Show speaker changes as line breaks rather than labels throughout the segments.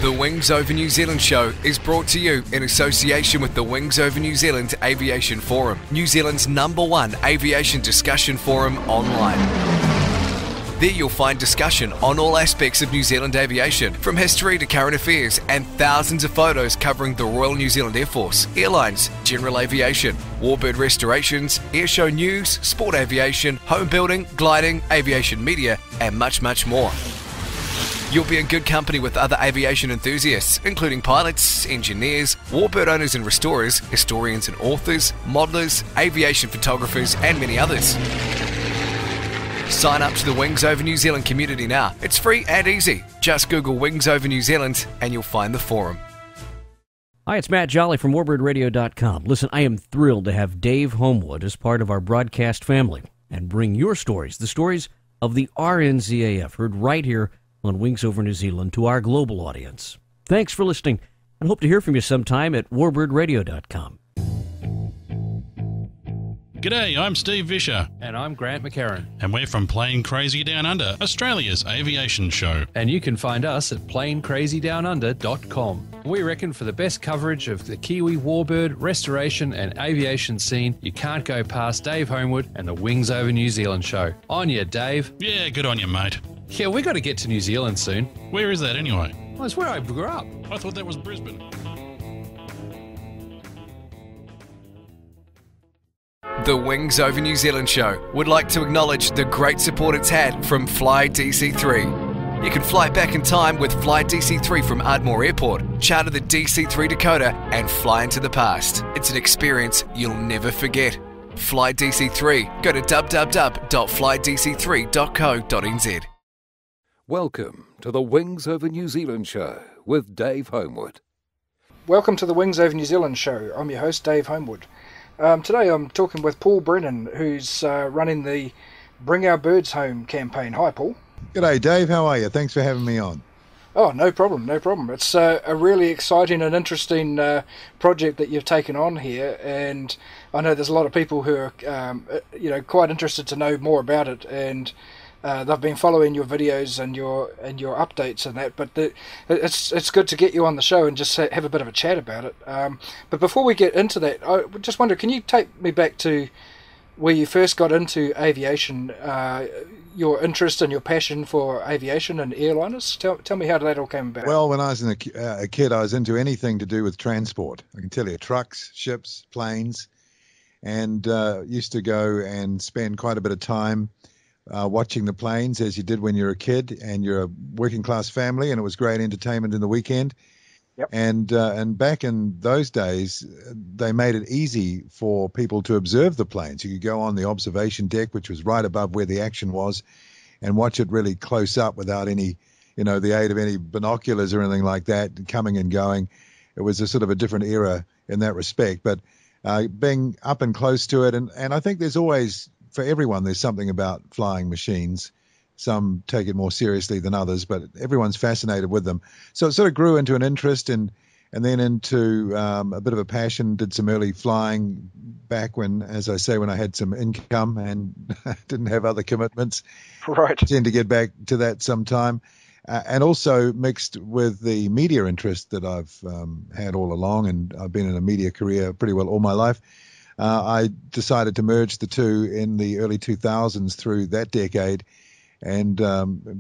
The Wings Over New Zealand show is brought to you in association with the Wings Over New Zealand Aviation Forum, New Zealand's #1 aviation discussion forum online. There you'll find discussion on all aspects of New Zealand aviation, from history to current affairs, and thousands of photos covering the Royal New Zealand Air Force, airlines, general aviation, warbird restorations, airshow news, sport aviation, home building, gliding, aviation media, and much, much more. You'll be in good company with other aviation enthusiasts, including pilots, engineers, warbird owners and restorers, historians and authors, modelers, aviation photographers, and many others. Sign up to the Wings Over New Zealand community now. It's free and easy. Just Google Wings Over New Zealand and you'll find the forum.
Hi, it's Matt Jolly from warbirdradio.com. Listen, I am thrilled to have Dave Homewood as part of our broadcast family and bring your stories, the stories of the RNZAF, heard right here on Wings Over New Zealand, to our global audience. Thanks for listening, and hope to hear from you sometime at warbirdradio.com.
G'day, I'm Steve Vischer.
And I'm Grant McCarran.
And we're from Plane Crazy Down Under, Australia's aviation show.
And you can find us at planecrazydownunder.com. We reckon for the best coverage of the Kiwi warbird, restoration and aviation scene, you can't go past Dave Homewood and the Wings Over New Zealand show. On you, Dave.
Yeah, good on you, mate.
Yeah, we got to get to New Zealand soon.
Where is that anyway?
Well, it's where I grew up.
I thought that was Brisbane.
The Wings Over New Zealand show would like to acknowledge the great support it's had from Fly DC3. You can fly back in time with Fly DC3 from Ardmore Airport, charter the DC3 Dakota, and fly into the past. It's an experience you'll never forget. Fly DC3. Go to www.flydc3.co.nz.
Welcome to the Wings Over New Zealand show with Dave Homewood.
Welcome to the Wings Over New Zealand show. I'm your host, Dave Homewood. Today I'm talking with Paul Brennan, who's running the Bring Our Birds Home campaign. Hi, Paul.
G'day, Dave. How are you? Thanks for having me on.
Oh, no problem, no problem. It's a really exciting and interesting project that you've taken on here, and I know there's a lot of people who are, quite interested to know more about it, and they've been following your videos and your updates and that. But it's good to get you on the show and just have a bit of a chat about it. But before we get into that, I just wonder, can you take me back to where you first got into aviation? Your interest and your passion for aviation and airliners. Tell me how that all came about.
Well, when I was a kid, I was into anything to do with transport. I can tell you, trucks, ships, planes, and used to go and spend quite a bit of time watching the planes, as you did when you're a kid and you're a working class family, and it was great entertainment in the weekend.
Yep.
And back in those days, they made it easy for people to observe the planes. You could go on the observation deck, which was right above where the action was, and watch it really close up without any, the aid of any binoculars or anything like that, coming and going. It was a sort of a different era in that respect. But being up and close to it, and I think there's always, for everyone, there's something about flying machines. Some take it more seriously than others, but everyone's fascinated with them. So it sort of grew into an interest and then into a bit of a passion. Did some early flying back when, as I say, when I had some income and didn't have other commitments.
Right.
Tend to get back to that sometime. And also mixed with the media interest that I've had all along, and I've been in a media career pretty well all my life. I decided to merge the two in the early 2000s through that decade, and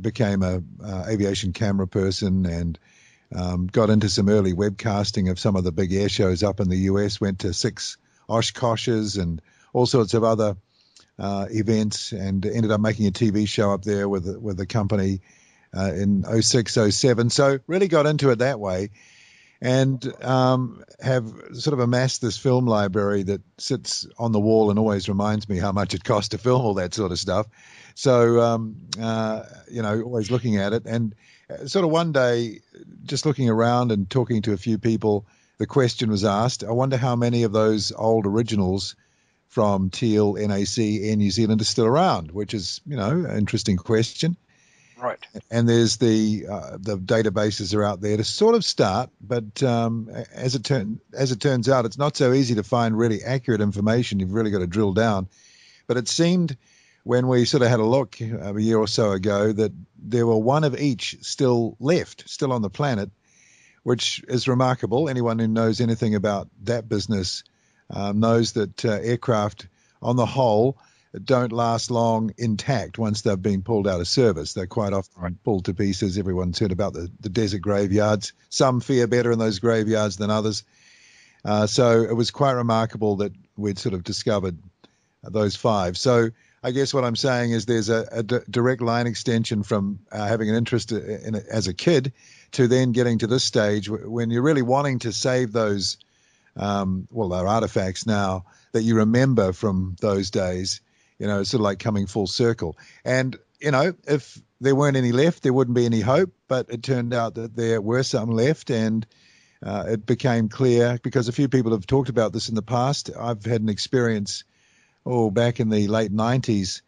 became a aviation camera person, and got into some early webcasting of some of the big air shows up in the US, went to 6 Oshkoshes and all sorts of other events, and ended up making a TV show up there with the company in 06, 07. So really got into it that way, and have sort of amassed this film library that sits on the wall and always reminds me how much it costs to film all that sort of stuff. So, always looking at it. And sort of one day, just looking around and talking to a few people, the question was asked, I wonder how many of those old originals from Teal, NAC, Air New Zealand are still around, which is, an interesting question.
Right.
And there's the databases are out there to sort of start, but as it turns out, it's not so easy to find really accurate information. You've really got to drill down. But it seemed, when we sort of had a look a year or so ago, that there were one of each still left, still on the planet. which is remarkable. Anyone who knows anything about that business knows that aircraft on the whole don't last long intact once they've been pulled out of service. They're quite often pulled to pieces. Everyone's heard about the desert graveyards. Some fare better in those graveyards than others. So it was quite remarkable that we'd sort of discovered those 5. So I guess what I'm saying is there's a direct line extension from having an interest in it as a kid to then getting to this stage when you're really wanting to save those, they're artifacts now that you remember from those days. It's sort of like coming full circle. And, if there weren't any left, there wouldn't be any hope. But it turned out that there were some left, and it became clear, because a few people have talked about this in the past. I've had an experience, back in the late 90s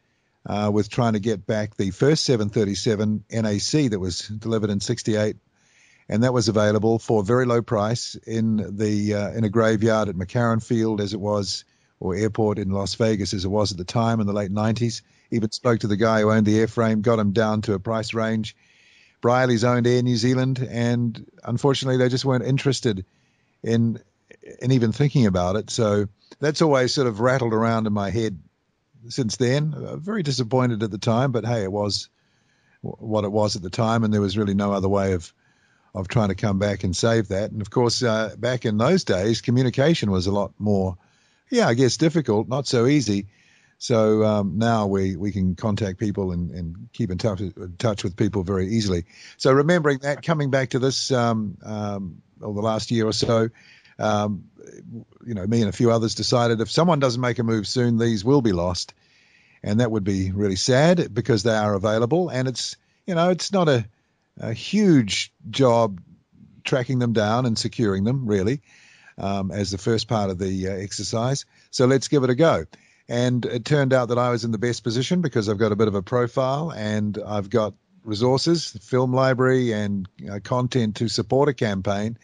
with trying to get back the first 737 NAC that was delivered in 68. And that was available for a very low price in a graveyard at McCarran Field, as it was, or airport in Las Vegas as it was at the time in the late 90s. Even spoke to the guy who owned the airframe, got him down to a price range. Briley's owned Air New Zealand, and unfortunately they just weren't interested in even thinking about it. So that's always sort of rattled around in my head since then. Very disappointed at the time, but hey, it was what it was at the time, and there was really no other way of trying to come back and save that. And of course, back in those days, communication was a lot more, I guess, difficult, not so easy. So now we can contact people and keep in touch with people very easily. So remembering that, coming back to this, the last year or so, me and a few others decided if someone doesn't make a move soon, these will be lost. And that would be really sad because they are available. And it's not a huge job tracking them down and securing them, really, as the first part of the exercise. So let's give it a go. And it turned out that I was in the best position because I've got a bit of a profile and I've got resources, film library, and content to support a campaign.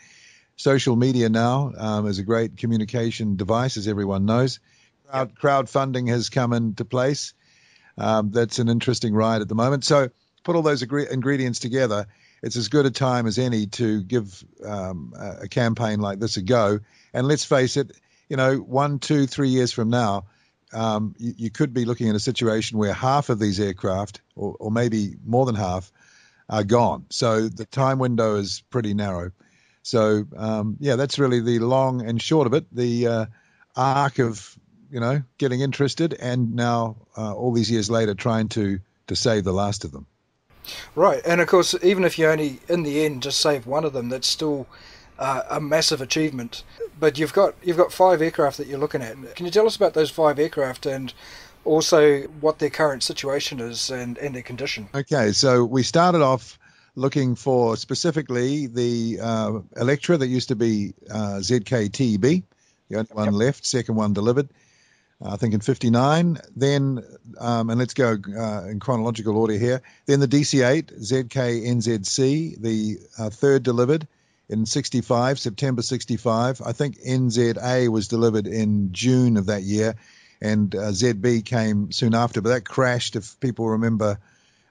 Social media now is a great communication device, as everyone knows. Crowdfunding has come into place. That's an interesting ride at the moment. So put all those ingredients together, it's as good a time as any to give a campaign like this a go. And let's face it, 1, 2, 3 years from now, you could be looking at a situation where half of these aircraft, or maybe more than half, are gone. So the time window is pretty narrow. So, that's really the long and short of it, the arc of, getting interested, and now all these years later trying to save the last of them.
Right, and of course, even if you only, in the end, just save one of them, that's still a massive achievement. But you've got 5 aircraft that you're looking at. Can you tell us about those 5 aircraft and also what their current situation is and their condition?
Okay, so we started off looking for specifically the Electra that used to be ZKTB, the only one left, second one delivered, I think in 59. Then, and let's go in chronological order here, then the DC-8, ZKNZC, the third delivered in 65, September 65. I think NZA was delivered in June of that year, and ZB came soon after, but that crashed, if people remember,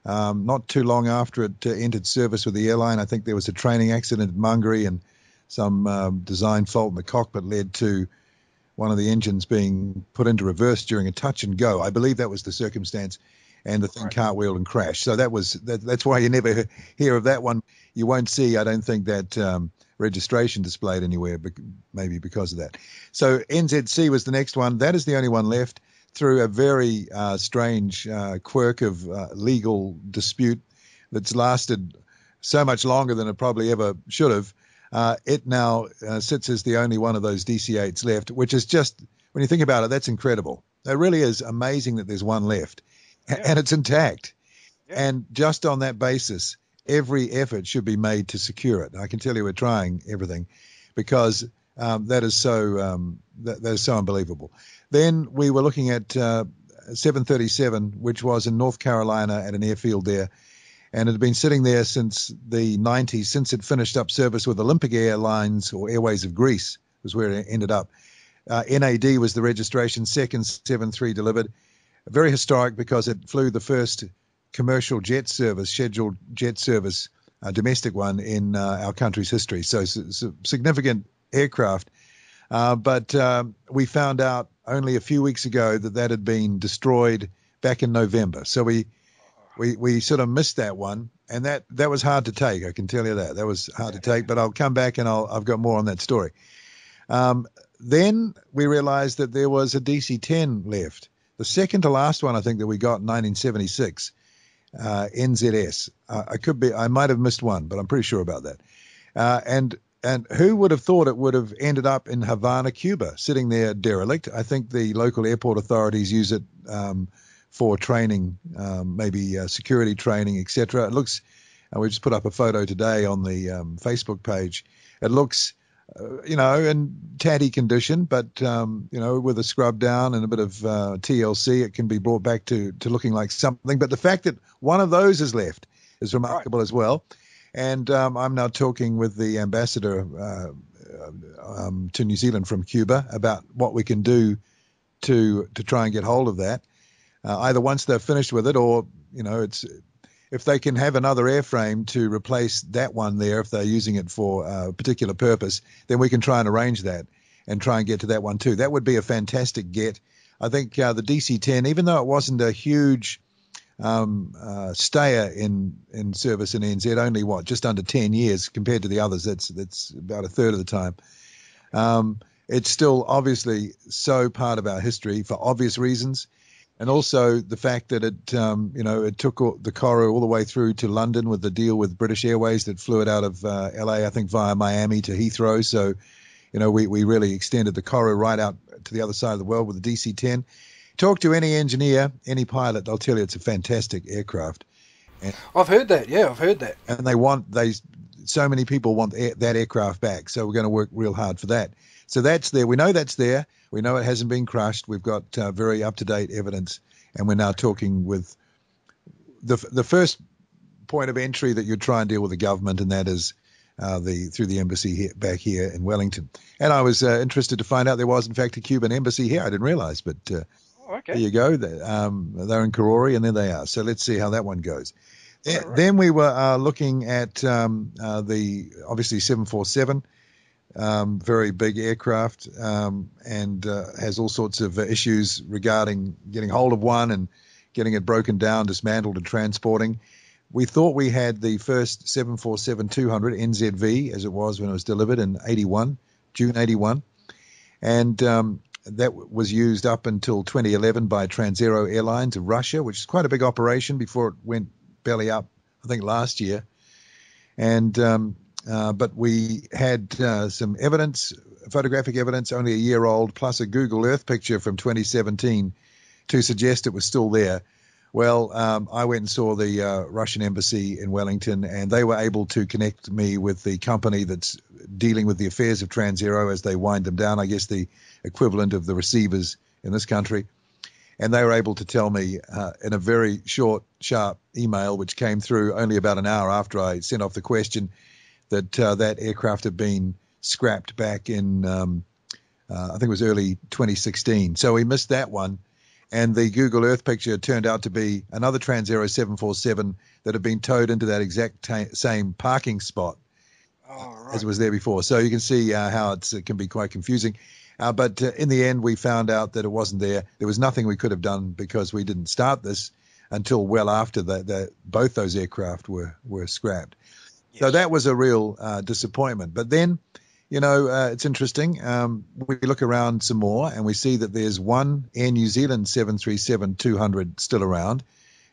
not too long after it entered service with the airline. I think there was a training accident at Mangere, and some design fault in the cockpit led to one of the engines being put into reverse during a touch and go. I believe that was the circumstance, and the thing cartwheeled and crashed. So that's why you never hear of that one. You won't see, I don't think, that registration displayed anywhere, but maybe because of that. So NZC was the next one. That is the only one left, through a very strange quirk of legal dispute that's lasted so much longer than it probably ever should have. It now sits as the only one of those DC-8s left, which is just, when you think about it, that's incredible. It really is amazing that there's one left, and it's intact. And just on that basis, every effort should be made to secure it. I can tell you we're trying everything, because that is so unbelievable. Then we were looking at 737, which was in North Carolina at an airfield there, and it had been sitting there since the 90s, since it finished up service with Olympic Airlines, or Airways of Greece was where it ended up. NAD was the registration, second 73 delivered. Very historic because it flew the first commercial jet service, scheduled jet service domestic one in our country's history. So it's a significant aircraft. But we found out only a few weeks ago that had been destroyed back in November. So we sort of missed that one, and that was hard to take. I can tell you that was hard to take. But I'll come back and I've got more on that story. Then we realized that there was a DC-10 left, the second to last one I think that we got in 1976, NZS. I might have missed one, but I'm pretty sure about that. And who would have thought it would have ended up in Havana, Cuba, sitting there derelict? I think the local airport authorities use it for training, maybe security training, etc. It looks, we just put up a photo today on the Facebook page. It looks, in tatty condition, but, with a scrub down and a bit of TLC, it can be brought back to looking like something. But the fact that one of those is left is remarkable as well. And I'm now talking with the ambassador to New Zealand from Cuba about what we can do to try and get hold of that. Either once they're finished with it, or it's if they can have another airframe to replace that one there, if they're using it for a particular purpose, then we can try and arrange that and try and get to that one too. That would be a fantastic get. I think the DC-10, even though it wasn't a huge stayer in service in NZ, only just under 10 years compared to the others. That's about a third of the time. It's still obviously so part of our history for obvious reasons. And also the fact that it took the Corru all the way through to London with the deal with British Airways that flew it out of LA, I think via Miami to Heathrow. So, we really extended the Corru right out to the other side of the world with the DC-10. Talk to any engineer, any pilot, they'll tell you it's a fantastic aircraft. And
I've heard that. Yeah, I've heard that.
And so many people want that aircraft back. So we're going to work real hard for that. So that's there. We know that's there. We know it hasn't been crushed. We've got very up-to-date evidence. And we're now talking with the first point of entry that you try and deal with the government, and that is through the embassy back here in Wellington. And I was interested to find out there was, in fact, a Cuban embassy here. I didn't realize, but
okay.
There you go. They're in Karori, and there they are. So let's see how that one goes. Right. Then we were looking at the, obviously, 747, very big aircraft, and has all sorts of issues regarding getting hold of one and getting it broken down, dismantled, and transporting. We thought we had the first 747-200 NZV, as it was when it was delivered in June 81. And that was used up until 2011 by Transaero Airlines of Russia, which is quite a big operation before it went belly up, I think, last year. And but we had some evidence, photographic evidence, only a year old, plus a Google Earth picture from 2017 to suggest it was still there. Well, I went and saw the Russian embassy in Wellington, and they were able to connect me with the company that's dealing with the affairs of Transaero as they wind them down, I guess the equivalent of the receivers in this country. And they were able to tell me in a very short, sharp email, which came through only about an hour after I sent off the question, that that aircraft had been scrapped back in, I think it was early 2016. So we missed that one. And the Google Earth picture turned out to be another Transaero 747 that had been towed into that exact same parking spot as it was there before. So you can see how it can be quite confusing. But in the end, we found out that it wasn't there. There was nothing we could have done because we didn't start this until well after both those aircraft were scrapped. Yes. So that was a real disappointment. But then, it's interesting. We look around some more and we see that there's one Air New Zealand 737-200 still around,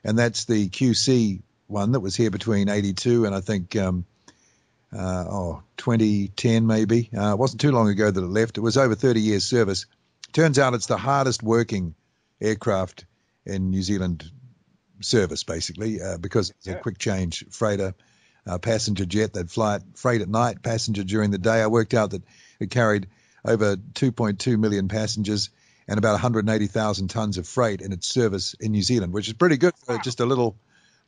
and that's the QC one that was here between 82 and I think 2010 maybe. It wasn't too long ago that it left. It was over 30 years service. Turns out it's the hardest working aircraft in New Zealand service, basically, because it's a quick change freighter. Passenger jet, they'd fly it freight at night, passenger during the day. I worked out that it carried over 2.2 million passengers and about 180,000 tons of freight in its service in New Zealand, which is pretty good for just a little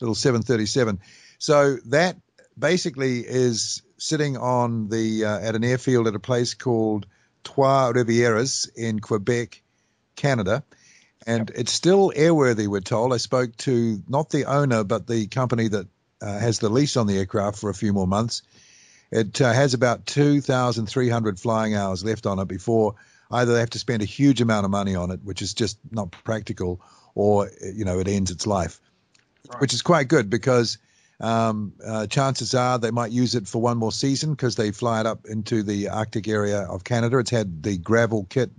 737. So that basically is sitting on at an airfield at a place called Trois Rivieras in Quebec, Canada. And it's still airworthy, we're told. I spoke to not the owner, but the company that has the lease on the aircraft for a few more months. It has about 2,300 flying hours left on it before either they have to spend a huge amount of money on it, which is just not practical, or it ends its life, which is quite good because chances are they might use it for one more season because they fly it up into the Arctic area of Canada. It's had the gravel kit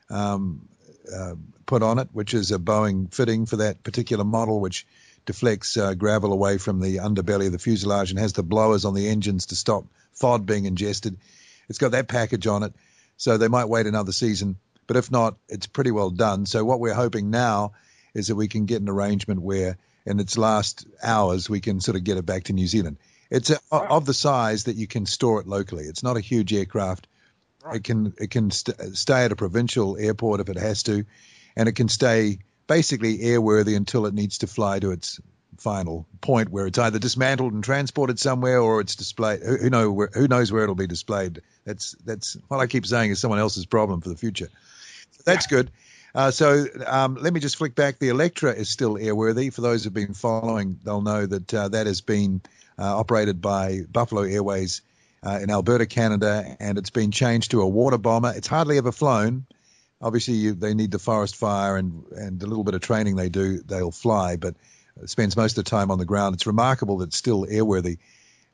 put on it, which is a Boeing fitting for that particular model, which deflects gravel away from the underbelly of the fuselage and has the blowers on the engines to stop FOD being ingested. It's got that package on it, so they might wait another season. But if not, it's pretty well done. So what we're hoping now is that we can get an arrangement where in its last hours we can sort of get it back to New Zealand. It's of the size that you can store it locally. It's not a huge aircraft. Right. It can stay at a provincial airport if it has to, and it can stay basically airworthy until it needs to fly to its final point where it's either dismantled and transported somewhere or it's displayed. Who knows where it'll be displayed? That's what I keep saying is someone else's problem for the future. So that's good. So let me just flick back. The Electra is still airworthy. For those who've been following, they'll know that that has been operated by Buffalo Airways in Alberta, Canada, and it's been changed to a water bomber. It's hardly ever flown. Obviously, they need the forest fire and the little bit of training they'll fly, but it spends most of the time on the ground. It's remarkable that it's still airworthy.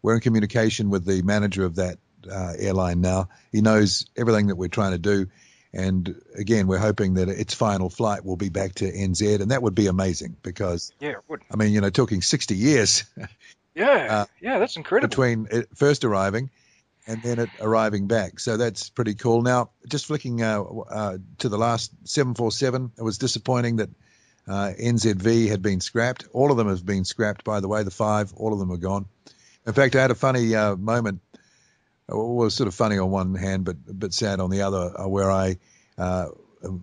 We're in communication with the manager of that airline now. He knows everything that we're trying to do. And again, we're hoping that its final flight will be back to NZ, and that would be amazing because,
it would.
I mean, talking 60 years.
That's incredible.
Between it first arriving and then it arriving back. So that's pretty cool. Now, just flicking to the last 747, it was disappointing that NZV had been scrapped. All of them have been scrapped, by the way, the 5, all of them are gone. In fact, I had a funny moment. It was sort of funny on one hand, but a bit sad on the other, where I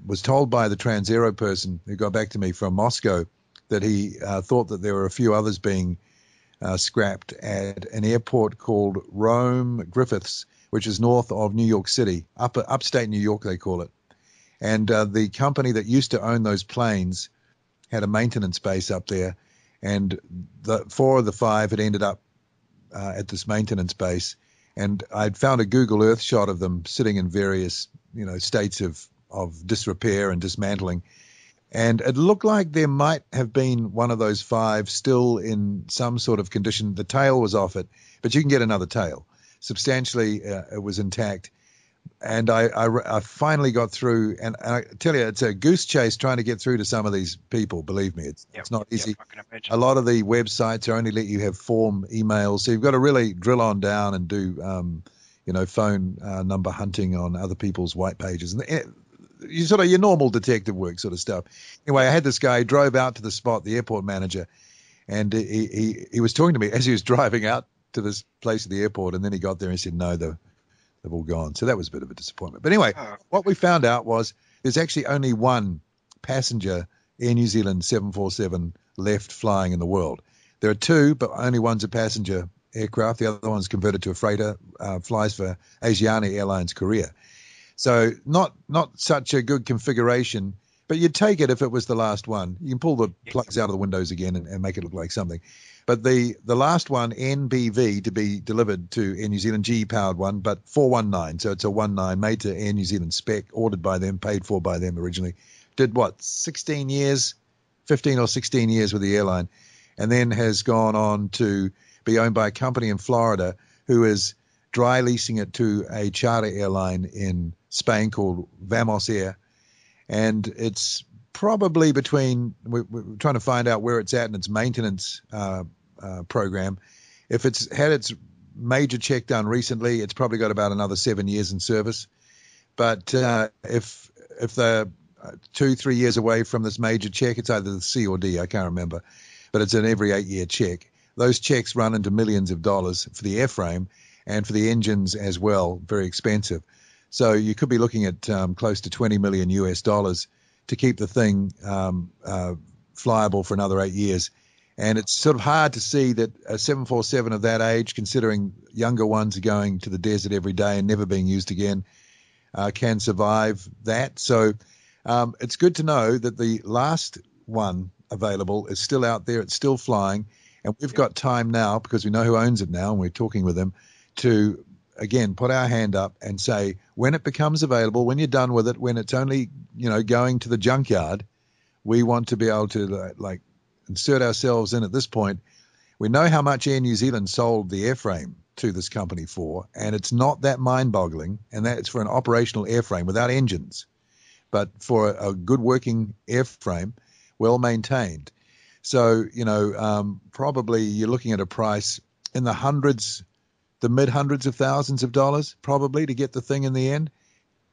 was told by the Transaero person who got back to me from Moscow that he thought that there were a few others being scrapped at an airport called Rome Griffiths, which is north of New York City, upstate New York, they call it. And the company that used to own those planes had a maintenance base up there, and 4 of the 5 had ended up at this maintenance base. And I'd found a Google Earth shot of them sitting in various, states of disrepair and dismantling. And it looked like there might have been one of those 5 still in some sort of condition. The tail was off it, but you can get another tail. Substantially, it was intact. And I finally got through, and I tell you, it's a goose chase trying to get through to some of these people. Believe me, it's not easy.
I can imagine.
A lot of the websites only let you have form emails, so you've got to really drill on down and do, phone number hunting on other people's white pages, and your normal detective work sort of stuff. Anyway, I had this guy drove out to the spot, the airport manager, and he was talking to me as he was driving out to this place at the airport, and then he got there and he said, no, they've all gone. So that was a bit of a disappointment. But anyway, what we found out was there's actually only one passenger Air New Zealand 747 left flying in the world. There are 2, but only one's a passenger aircraft. The other one's converted to a freighter, flies for Asiana Airlines Korea. So not such a good configuration, but you'd take it if it was the last one. You can pull the plugs out of the windows again and make it look like something. But the last one, NBV, to be delivered to Air New Zealand, GE-powered one, but 419, so it's a 19 made to Air New Zealand spec, ordered by them, paid for by them originally. Did 15 or 16 years with the airline, and then has gone on to be owned by a company in Florida who is dry leasing it to a charter airline in Spain called Vamos Air. And it's probably we're trying to find out where it's at in its maintenance program. If it's had its major check done recently, it's probably got about another 7 years in service. But if they're 2-3 years away from this major check, it's either the C or D, I can't remember, but it's an every 8-year check. Those checks run into millions of dollars for the airframe and for the engines as well, very expensive. So you could be looking at close to $20 million US to keep the thing flyable for another 8 years. And it's sort of hard to see that a 747 of that age, considering younger ones are going to the desert every day and never being used again, can survive that. So it's good to know that the last one available is still out there. It's still flying. And we've got time now, because we know who owns it now and we're talking with them, to, again, put our hand up and say, when it becomes available, when you're done with it, when it's only, going to the junkyard, we want to be able to like insert ourselves in at this point. We know how much Air New Zealand sold the airframe to this company for, and it's not that mind-boggling, and that's for an operational airframe without engines, but for a good working airframe, well maintained. So, probably you're looking at a price in the hundreds, the mid-hundreds of thousands of dollars, probably, to get the thing in the end,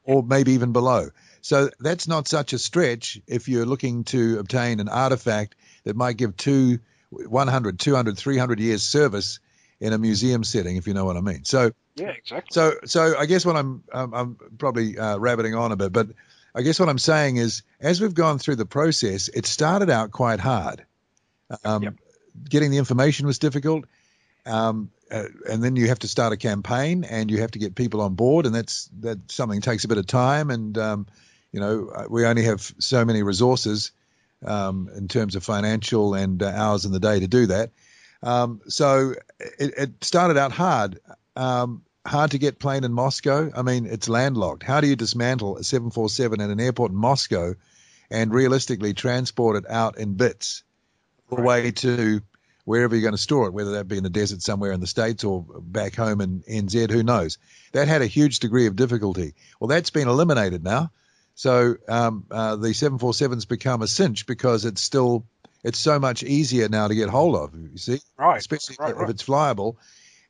or maybe even below. So that's not such a stretch if you're looking to obtain an artifact that might give 100, 200, 300 years service in a museum setting, if you know what I mean. So
yeah, exactly.
So I guess what I'm probably rabbiting on a bit, but I guess what I'm saying is, as we've gone through the process, it started out quite hard. Getting the information was difficult, and then you have to start a campaign, and you have to get people on board, and that's something that takes a bit of time, and we only have so many resources in terms of financial and hours in the day to do that. So it started out hard. Hard to get plane in Moscow. I mean, it's landlocked. How do you dismantle a 747 at an airport in Moscow and realistically transport it out in bits all the way to wherever you're going to store it, whether that be in the desert somewhere in the States or back home in NZ, who knows? That had a huge degree of difficulty. Well, that's been eliminated now. So the 747's become a cinch, because it's so much easier now to get hold of, you see,
right?
Especially
right.
if it's flyable.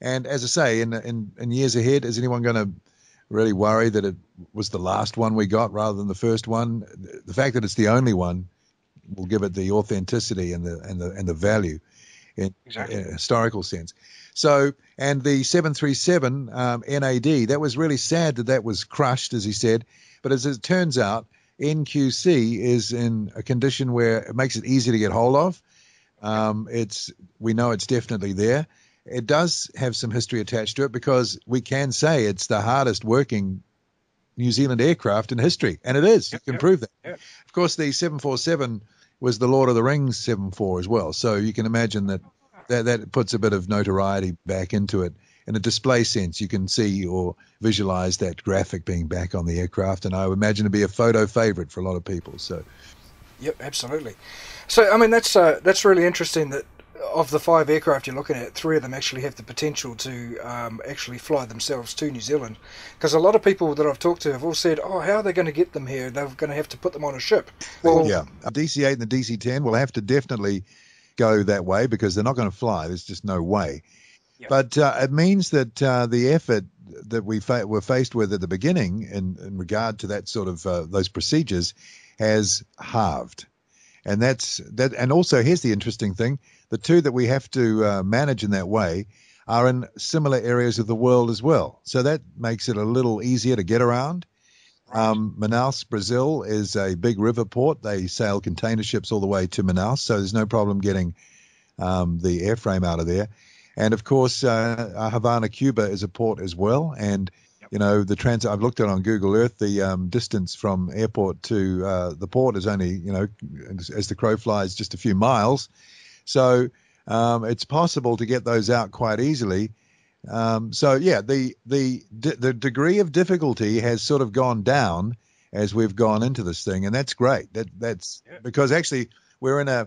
And as I say, in years ahead, is anyone going to really worry that it was the last one we got rather than the first one? The fact that it's the only one will give it the authenticity and the value in a historical sense. So, and the 737 NAD, that was really sad that was crushed, as he said. But as it turns out, NQC is in a condition where it makes it easy to get hold of. We know it's definitely there. It does have some history attached to it, because we can say it's the hardest working New Zealand aircraft in history, and it is. You can prove that.
Yep.
Of course, the 747 was the Lord of the Rings 74 as well, so you can imagine that puts a bit of notoriety back into it. In a display sense, you can see or visualize that graphic being back on the aircraft, and I would imagine it'd be a photo favorite for a lot of people. So,
yep, absolutely. So, I mean, that's really interesting that of the 5 aircraft you're looking at, 3 of them actually have the potential to actually fly themselves to New Zealand. Because a lot of people that I've talked to have all said, oh, how are they going to get them here? They're going to have to put them on a ship.
Well, yeah, DC-8 and the DC-10 will have to definitely go that way, because they're not going to fly. There's just no way. Yep. But it means that the effort that we were faced with at the beginning in regard to that sort of those procedures has halved. And and also, here's the interesting thing. The 2 that we have to manage in that way are in similar areas of the world as well. So that makes it a little easier to get around. Right. Manaus, Brazil is a big river port. They sail container ships all the way to Manaus, so there's no problem getting the airframe out of there. And of course, Havana, Cuba is a port as well. And the transit, I've looked at on Google Earth, the distance from airport to the port is only, as the crow flies, just a few miles. So it's possible to get those out quite easily. So yeah, the degree of difficulty has sort of gone down as we've gone into this thing, and that's great. That's because actually we're in a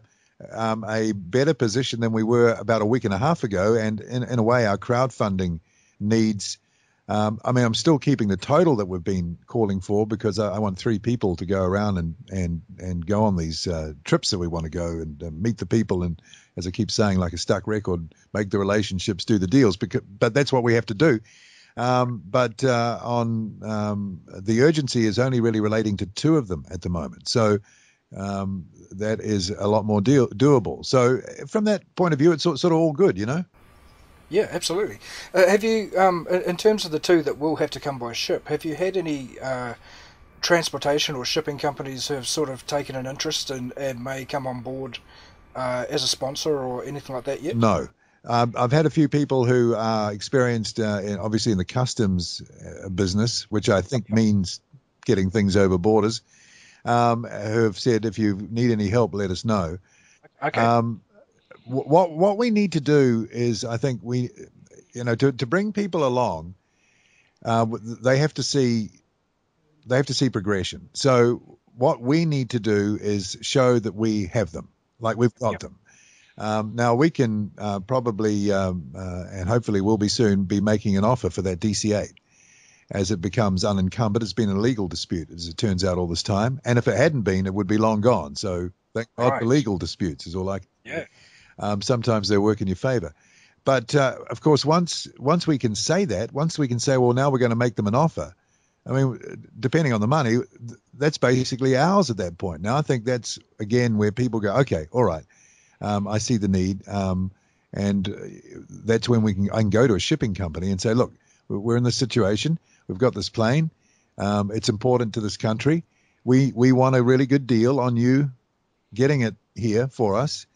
better position than we were about a week and a half ago, and in a way, our crowdfunding needs. I'm still keeping the total that we've been calling for, because I want 3 people to go around and go on these trips that we want to go and meet the people, and, as I keep saying, like a stuck record, make the relationships, do the deals. But that's what we have to do. But the urgency is only really relating to 2 of them at the moment. So that is a lot more doable. So from that point of view, it's sort of all good,
Yeah, absolutely. Have you, in terms of the 2 that will have to come by ship, have you had any transportation or shipping companies who have sort of taken an interest and may come on board as a sponsor or anything like that yet?
No. I've had a few people who are experienced, obviously, in the customs business, which I think means getting things over borders, who have said, if you need any help, let us know.
Okay.
what we need to do is, I think to bring people along, they have to see progression. So what we need to do is show that we have them, like we've got them. Now we can probably and hopefully will be soon be making an offer for that DC-8 as it becomes unencumbered. It's been a legal dispute, as it turns out, all this time. And if it hadn't been, it would be long gone. So thank God for legal disputes is all I can say. Sometimes they work in your favor. But, of course, once we can say that, once we can say, well, now we're going to make them an offer, I mean, depending on the money, that's basically ours at that point. Now, I think that's, again, where people go, okay, all right, I see the need. And that's when I can go to a shipping company and say, look, we're in this situation. We've got this plane. It's important to this country. We want a really good deal on you getting it here for us,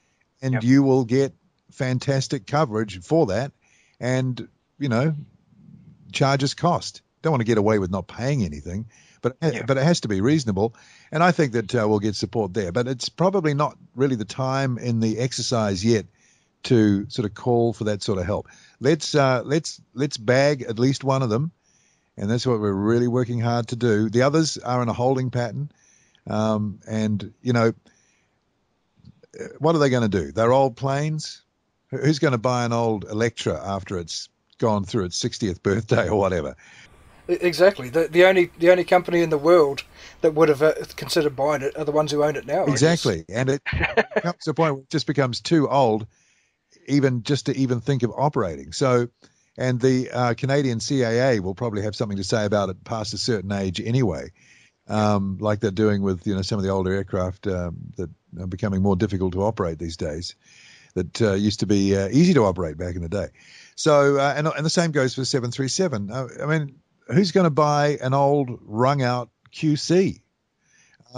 and you will get fantastic coverage for that, and charges cost. Don't want to get away with not paying anything, but it has to be reasonable, and I think that we'll get support there. But it's probably not really the time in the exercise yet to sort of call for that sort of help. Let's bag at least one of them, and that's what we're really working hard to do. The others are in a holding pattern, and what are they going to do? They're old planes. Who's going to buy an old Electra after it's gone through its 60th birthday or whatever?
Exactly. The only company in the world that would have considered buying it are the ones who own it now.
Exactly, and it comes to a point where it just becomes too old, even to think of operating. So, and the Canadian CAA will probably have something to say about it past a certain age anyway, like they're doing with some of the older aircraft that are becoming more difficult to operate these days, that used to be easy to operate back in the day. So, and the same goes for 737. I mean, who's going to buy an old wrung-out QC,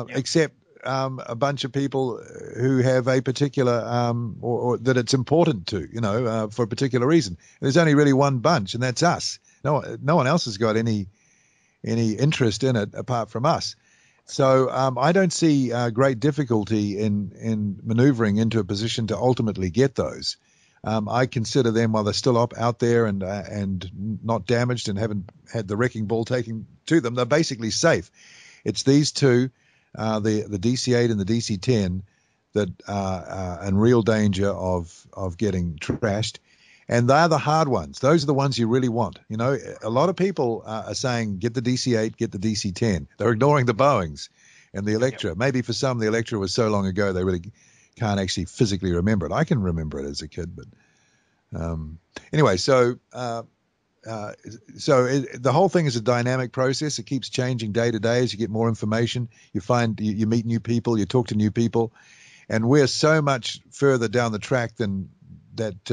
except a bunch of people who have a particular, or that it's important to, for a particular reason. There's only really one bunch, and that's us. No one else has got any interest in it apart from us. So I don't see great difficulty in maneuvering into a position to ultimately get those. I consider them, while they're still out there and not damaged and haven't had the wrecking ball taken to them, they're basically safe. It's these two, the DC-8 and the DC-10, that are in real danger of getting trashed. And they're the hard ones. Those are the ones you really want. A lot of people are saying, get the DC-8, get the DC-10. They're ignoring the Boeings and the Electra. Maybe for some, the Electra was so long ago they really can't actually physically remember it. I can remember it as a kid, but anyway, so the whole thing is a dynamic process. It keeps changing day to day as you get more information. You meet new people, you talk to new people, and we're so much further down the track than that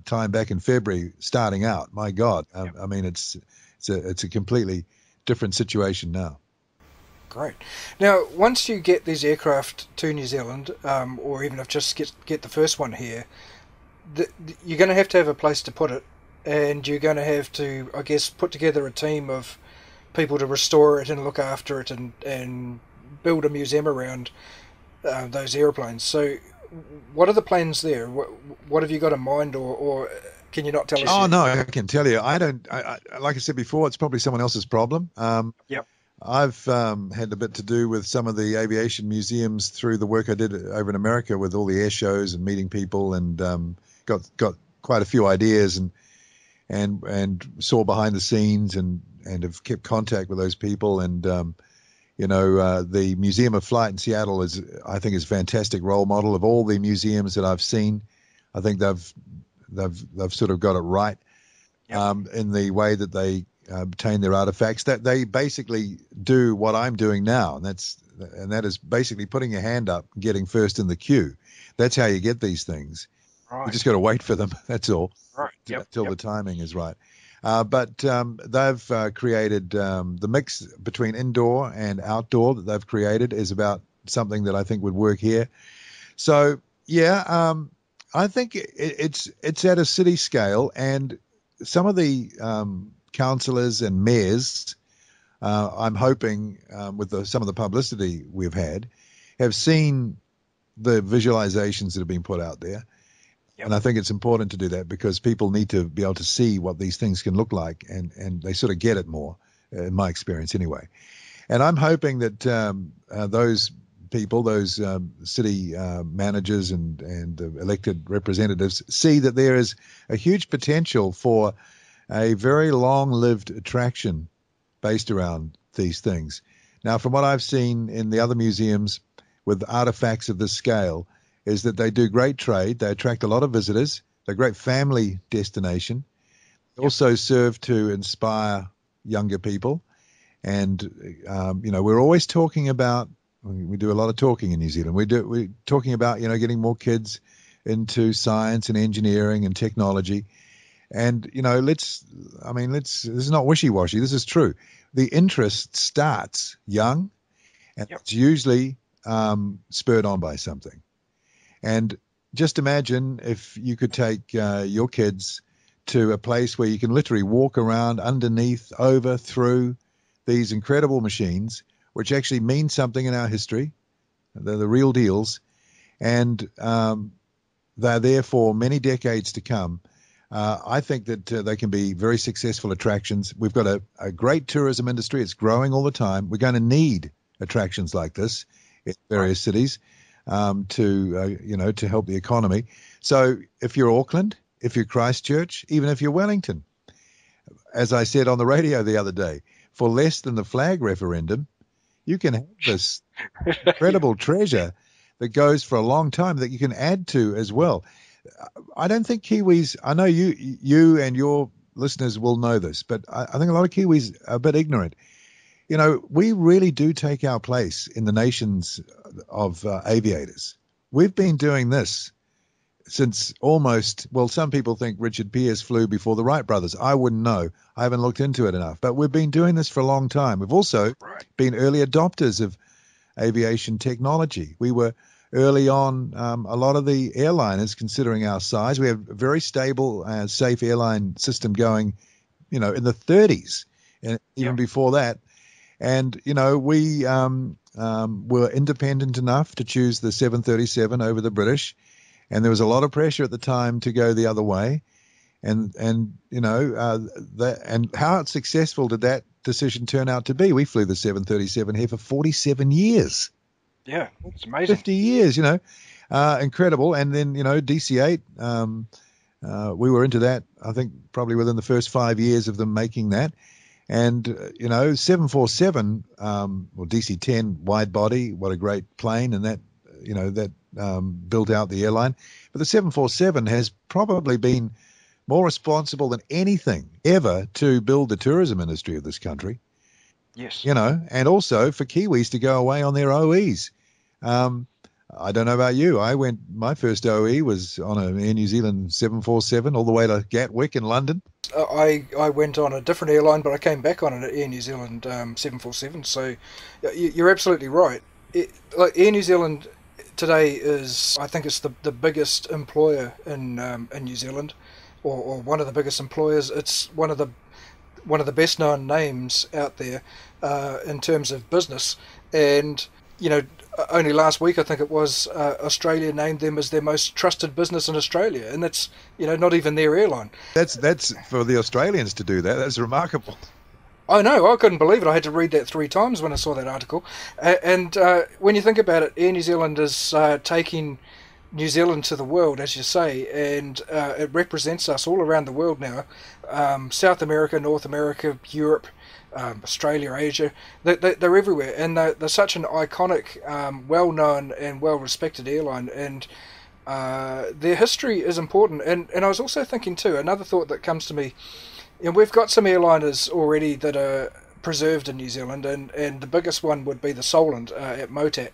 time back in February starting out. My God, I mean, it's a completely different situation now.
Great. Now, once you get these aircraft to New Zealand, or even if just get the first one here, you're going to have a place to put it, and you're going to have to, I guess, put together a team of people to restore it and look after it and build a museum around those airplanes. So, what are the plans there? What have you got in mind, or can you not tell us?
Oh, no, I can tell you. I don't. Like I said before, it's probably someone else's problem. I've had a bit to do with some of the aviation museums through the work I did over in America with all the air shows and meeting people, and got quite a few ideas and saw behind the scenes and have kept contact with those people. And the Museum of Flight in Seattle is a fantastic role model of all the museums that I've seen. I think they've sort of got it right in the way that they obtain their artifacts. That they basically do what I'm doing now, and that is basically putting your hand up, getting first in the queue. That's how you get these things. Right. You just got to wait for them. That's all. Right. Till the timing is right. But they've created the mix between indoor and outdoor that they've created is about something that I think would work here. So I think it's at a city scale, and some of the councillors and mayors, I'm hoping with some of the publicity we've had, have seen the visualizations that have been put out there. Yep. And I think it's important to do that because people need to be able to see what these things can look like, and they sort of get it more, in my experience anyway. And I'm hoping that those people, those city managers and elected representatives see that there is a huge potential for a very long-lived attraction based around these things. Now, from what I've seen in the other museums with artifacts of this scale, is that they do great trade. They attract a lot of visitors. They're a great family destination. They also serve to inspire younger people. And, we're always talking about, we do a lot of talking in New Zealand. We're talking about, getting more kids into science and engineering and technology. And, this is not wishy-washy. This is true. The interest starts young, and it's usually spurred on by something. And just imagine if you could take your kids to a place where you can literally walk around underneath, over, through these incredible machines, which actually mean something in our history. They're the real deals. And they're there for many decades to come. I think that they can be very successful attractions. We've got a great tourism industry. It's growing all the time. We're going to need attractions like this in various cities to help the economy. So if you're Auckland, if you're Christchurch, even if you're Wellington, as I said on the radio the other day, for less than the flag referendum, you can have this incredible treasure that goes for a long time that you can add to as well. I don't think Kiwis, I know you and your listeners will know this, but I think a lot of Kiwis are a bit ignorant. We really do take our place in the nations of aviators. We've been doing this since some people think Richard Pearse flew before the Wright brothers. I wouldn't know. I haven't looked into it enough. But we've been doing this for a long time. We've also been early adopters of aviation technology. We were early on, a lot of the airliners, considering our size, we have a very stable, safe airline system going, in the 30s, and even before that. And, we were independent enough to choose the 737 over the British. And there was a lot of pressure at the time to go the other way. And how successful did that decision turn out to be? We flew the 737 here for 47 years.
Yeah, it's amazing.
50 years, incredible. And then, DC-8, we were into that, I think, probably within the first 5 years of them making that. And, 747, or DC-10 wide body, what a great plane. And that, that built out the airline. But the 747 has probably been more responsible than anything ever to build the tourism industry of this country.
Yes.
And also for Kiwis to go away on their OEs. I don't know about you. My first OE was on an Air New Zealand 747 all the way to Gatwick in London.
I went on a different airline, but I came back on an Air New Zealand 747. So you're absolutely right. Air New Zealand today I think it's the biggest employer in New Zealand, or one of the biggest employers. It's one of the best known names out there in terms of business. And only last week I think it was, Australia named them as their most trusted business in Australia, and that's not even their airline.
That's for the Australians to do that. That's remarkable.
I know, I couldn't believe it. I had to read that 3 times when I saw that article. And when you think about it, Air New Zealand is taking New Zealand to the world, as you say, and it represents us all around the world now. South America, North America, Europe, Australia, Asia, they're everywhere, and they're such an iconic, well-known and well-respected airline, and their history is important. And I was also thinking too, another thought that comes to me, we've got some airliners already that are preserved in New Zealand, and the biggest one would be the Solent at Motat,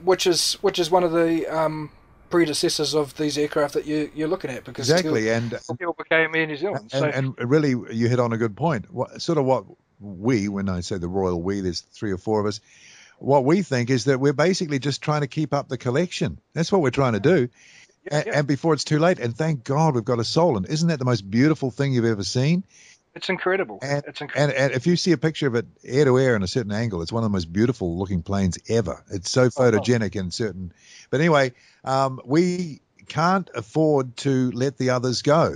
which is one of the predecessors of these aircraft that you're looking at, because
exactly, and
still became Air New Zealand.
And really, you hit on a good point. What we, when I say the royal we, there's 3 or 4 of us. What we think is that we're basically just trying to keep up the collection. That's what we're trying to do. And before it's too late, and thank God we've got a Solent. Isn't that the most beautiful thing you've ever seen?
It's incredible.
And,
it's incredible.
and if you see a picture of it air to air in a certain angle, it's one of the most beautiful looking planes ever. It's so photogenic in certain. But anyway, we can't afford to let the others go.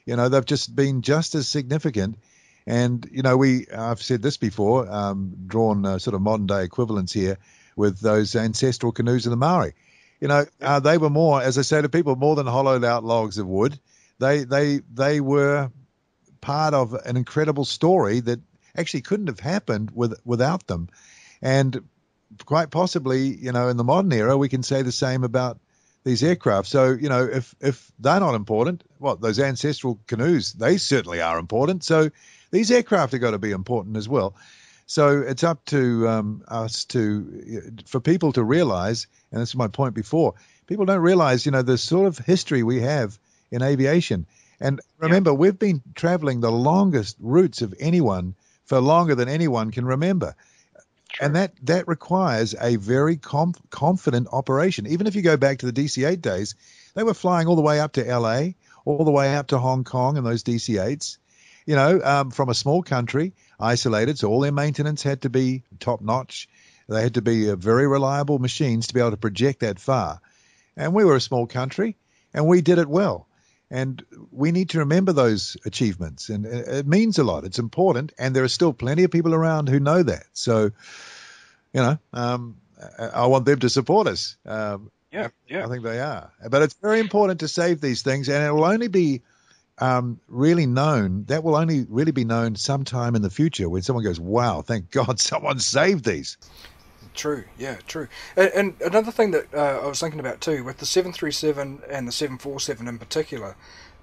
They've just been just as significant. And, I've said this before, drawn sort of modern day equivalents here with those ancestral canoes of the Maori. They were more, as I say to people, more than hollowed out logs of wood. They were part of an incredible story that actually couldn't have happened without them. And quite possibly, in the modern era, we can say the same about these aircraft. So, if they're not important, those ancestral canoes, they certainly are important. So these aircraft have got to be important as well. So it's up to us for people to realize, and this is my point before, people don't realize, the sort of history we have in aviation. And remember, we've been traveling the longest routes of anyone for longer than anyone can remember. True. And that requires a very confident operation. Even if you go back to the DC-8 days, they were flying all the way up to LA, all the way up to Hong Kong in those DC-8s, from a small country, isolated. So all their maintenance had to be top notch. They had to be very reliable machines to be able to project that far. And we were a small country, and we did it well. And we need to remember those achievements, and it means a lot. It's important, and there are still plenty of people around who know that. So, I want them to support us. I think they are. But it's very important to save these things, and it will only be really known. That will only really be known sometime in the future when someone goes, "Wow, thank God someone saved these."
True, yeah, true. And another thing that I was thinking about too, with the 737 and the 747 in particular,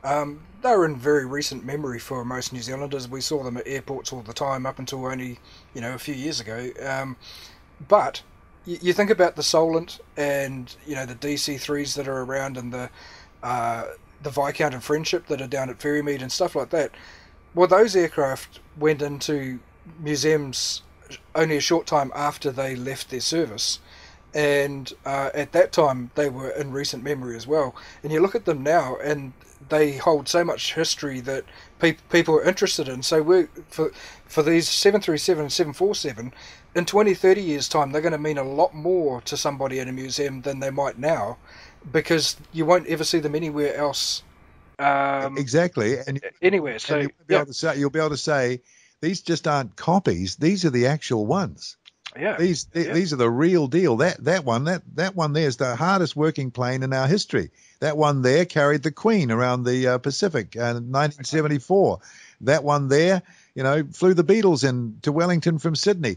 they were in very recent memory for most New Zealanders. We saw them at airports all the time up until only, a few years ago. But you think about the Solent and, the DC-3s that are around, and the Viscount and Friendship that are down at Ferrymead and stuff like that. Well, those aircraft went into museums only a short time after they left their service, and at that time they were in recent memory as well. And you look at them now, and they hold so much history that people are interested in. So for these 737 and 747, in 20, 30 years' time, they're going to mean a lot more to somebody in a museum than they might now, because you won't ever see them anywhere else.
Exactly, and
anywhere. So
and you'll be able to say, these just aren't copies. These are the actual ones.
Yeah.
These are the real deal. That one there is the hardest working plane in our history. That one there carried the Queen around the Pacific in 1974. That one there, flew the Beatles in to Wellington from Sydney.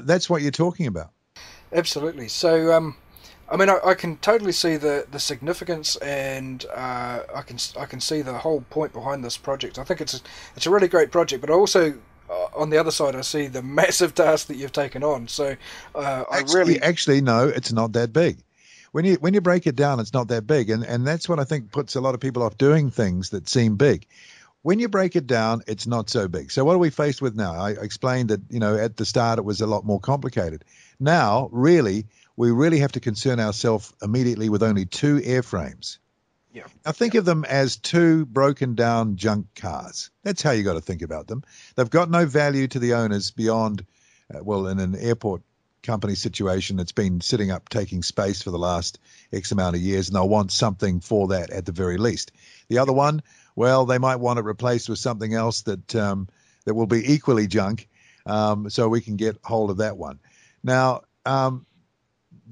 That's what you're talking about.
Absolutely. So, I can totally see the significance, and I can see the whole point behind this project. I think it's a really great project, but I also, on the other side, I see the massive task that you've taken on. So
actually no, it's not that big. When you break it down, it's not that big, and that's what I think puts a lot of people off doing things that seem big. When you break it down, it's not so big. So what are we faced with now? I explained that at the start it was a lot more complicated. Now, we really have to concern ourselves immediately with only 2 airframes.
Yeah.
Now think of them as 2 broken down junk cars. That's how you got to think about them. They've got no value to the owners beyond, in an airport company situation, it's been sitting up taking space for the last X amount of years, and they'll want something for that at the very least. The other one, they might want it replaced with something else that will be equally junk, so we can get hold of that one. Now,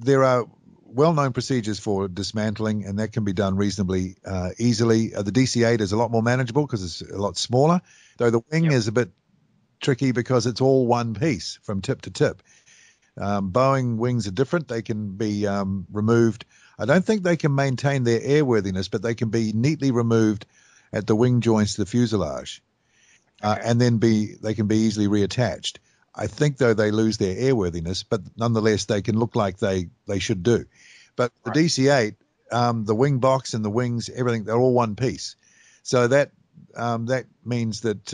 there are well-known procedures for dismantling, and that can be done reasonably easily. The DC-8 is a lot more manageable because it's a lot smaller, though the wing is a bit tricky because it's all one piece from tip to tip. Boeing wings are different. They can be removed. I don't think they can maintain their airworthiness, but they can be neatly removed at the wing joints to the fuselage, and then they can be easily reattached. I think, though, they lose their airworthiness, but nonetheless, they can look like they should do. But the DC-8, the wing box and the wings, everything, they're all one piece. So that means that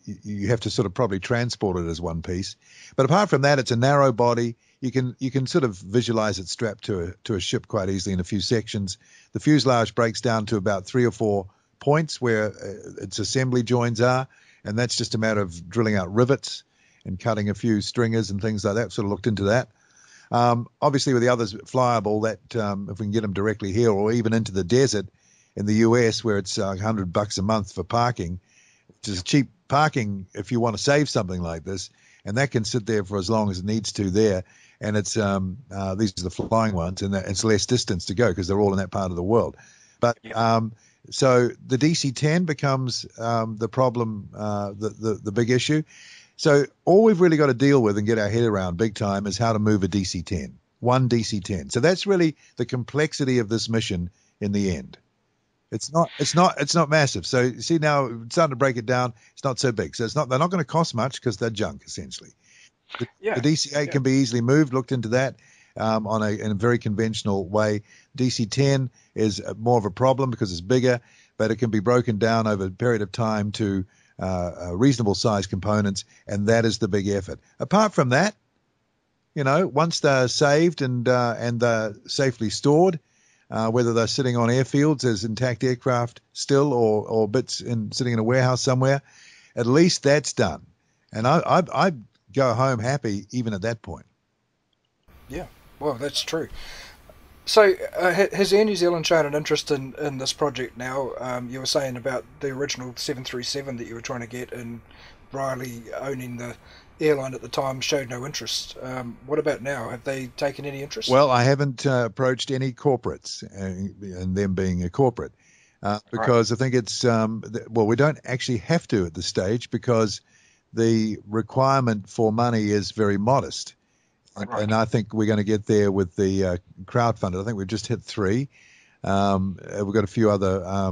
you have to sort of probably transport it as one piece. But apart from that, it's a narrow body. You can sort of visualize it strapped to a ship quite easily in a few sections. The fuselage breaks down to about 3 or 4 points where its assembly joins are, and that's just a matter of drilling out rivets and cutting a few stringers and things like that. Sort of looked into that. Obviously, with the others flyable, that if we can get them directly here or even into the desert in the US, where it's $100 a month for parking, which is cheap parking if you want to save something like this, and that can sit there for as long as it needs to there. And it's these are the flying ones, and it's less distance to go because they're all in that part of the world. But so the DC-10 becomes the problem, the big issue. So all we've really got to deal with and get our head around big time is how to move a DC-10, one DC-10. So that's really the complexity of this mission in the end. It's not massive. So you see now, it's starting to break it down. It's not so big. So they're not going to cost much because they're junk essentially. The DC-8 can be easily moved. Looked into that in a very conventional way. DC-10 is more of a problem because it's bigger, but it can be broken down over a period of time to reasonable size components, and that is the big effort. Apart from that, once they're saved and they're safely stored, whether they're sitting on airfields as intact aircraft still or bits sitting in a warehouse somewhere, at least that's done. And I go home happy even at that point.
Yeah, well, that's true. So, has Air New Zealand shown an interest in this project now? You were saying about the original 737 that you were trying to get, and Riley owning the airline at the time showed no interest. What about now? Have they taken any interest?
Well, I haven't approached any corporates, and them being a corporate, because I think it's, we don't actually have to at this stage because the requirement for money is very modest. Right. And I think we're going to get there with the crowdfunded. I think we've just hit 3. We've got a few other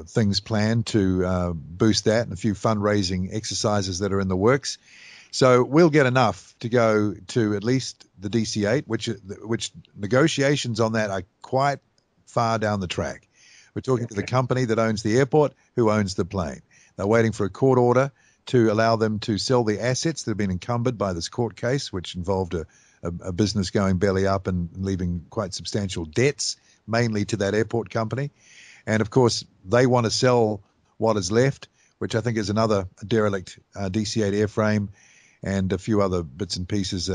things planned to boost that, and a few fundraising exercises that are in the works. So we'll get enough to go to at least the DC-8, which negotiations on that are quite far down the track. We're talking to the company that owns the airport, who owns the plane. They're waiting for a court order to allow them to sell the assets that have been encumbered by this court case, which involved a business going belly up and leaving quite substantial debts, mainly to that airport company. And, of course, they want to sell what is left, which I think is another derelict DC-8 airframe and a few other bits and pieces,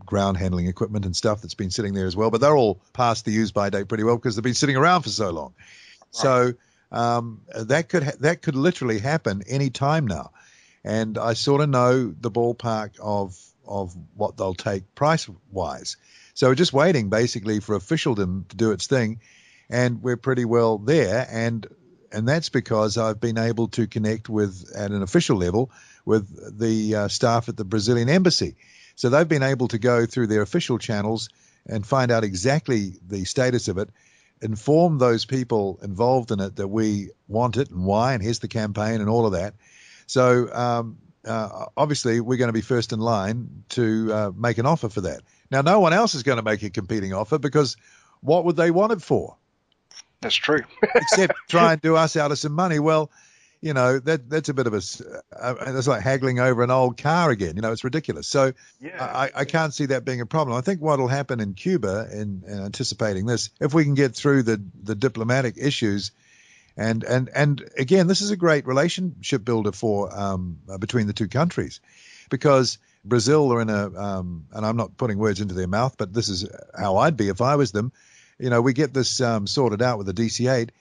ground handling equipment and stuff that's been sitting there as well. But they're all past the use-by date pretty well because they've been sitting around for so long. Right. So that could literally happen any time now. And I sort of know the ballpark of what they'll take price-wise. So we're just waiting, basically, for officialdom to do its thing, and we're pretty well there. And that's because I've been able to connect at an official level with the staff at the Brazilian embassy. So they've been able to go through their official channels and find out exactly the status of it, inform those people involved in it that we want it and why, and here's the campaign and all of that. So obviously we're going to be first in line to make an offer for that. Now, no one else is going to make a competing offer because what would they want it for?
That's true.
Except try and do us out of some money. Well, that's a bit of it's like haggling over an old car again. It's ridiculous. So I can't see that being a problem. I think what will happen in Cuba, in anticipating this, if we can get through the diplomatic issues. And again, this is a great relationship builder for between the two countries, because Brazil are in and I'm not putting words into their mouth, but this is how I'd be if I was them. We get this sorted out with the DC-8.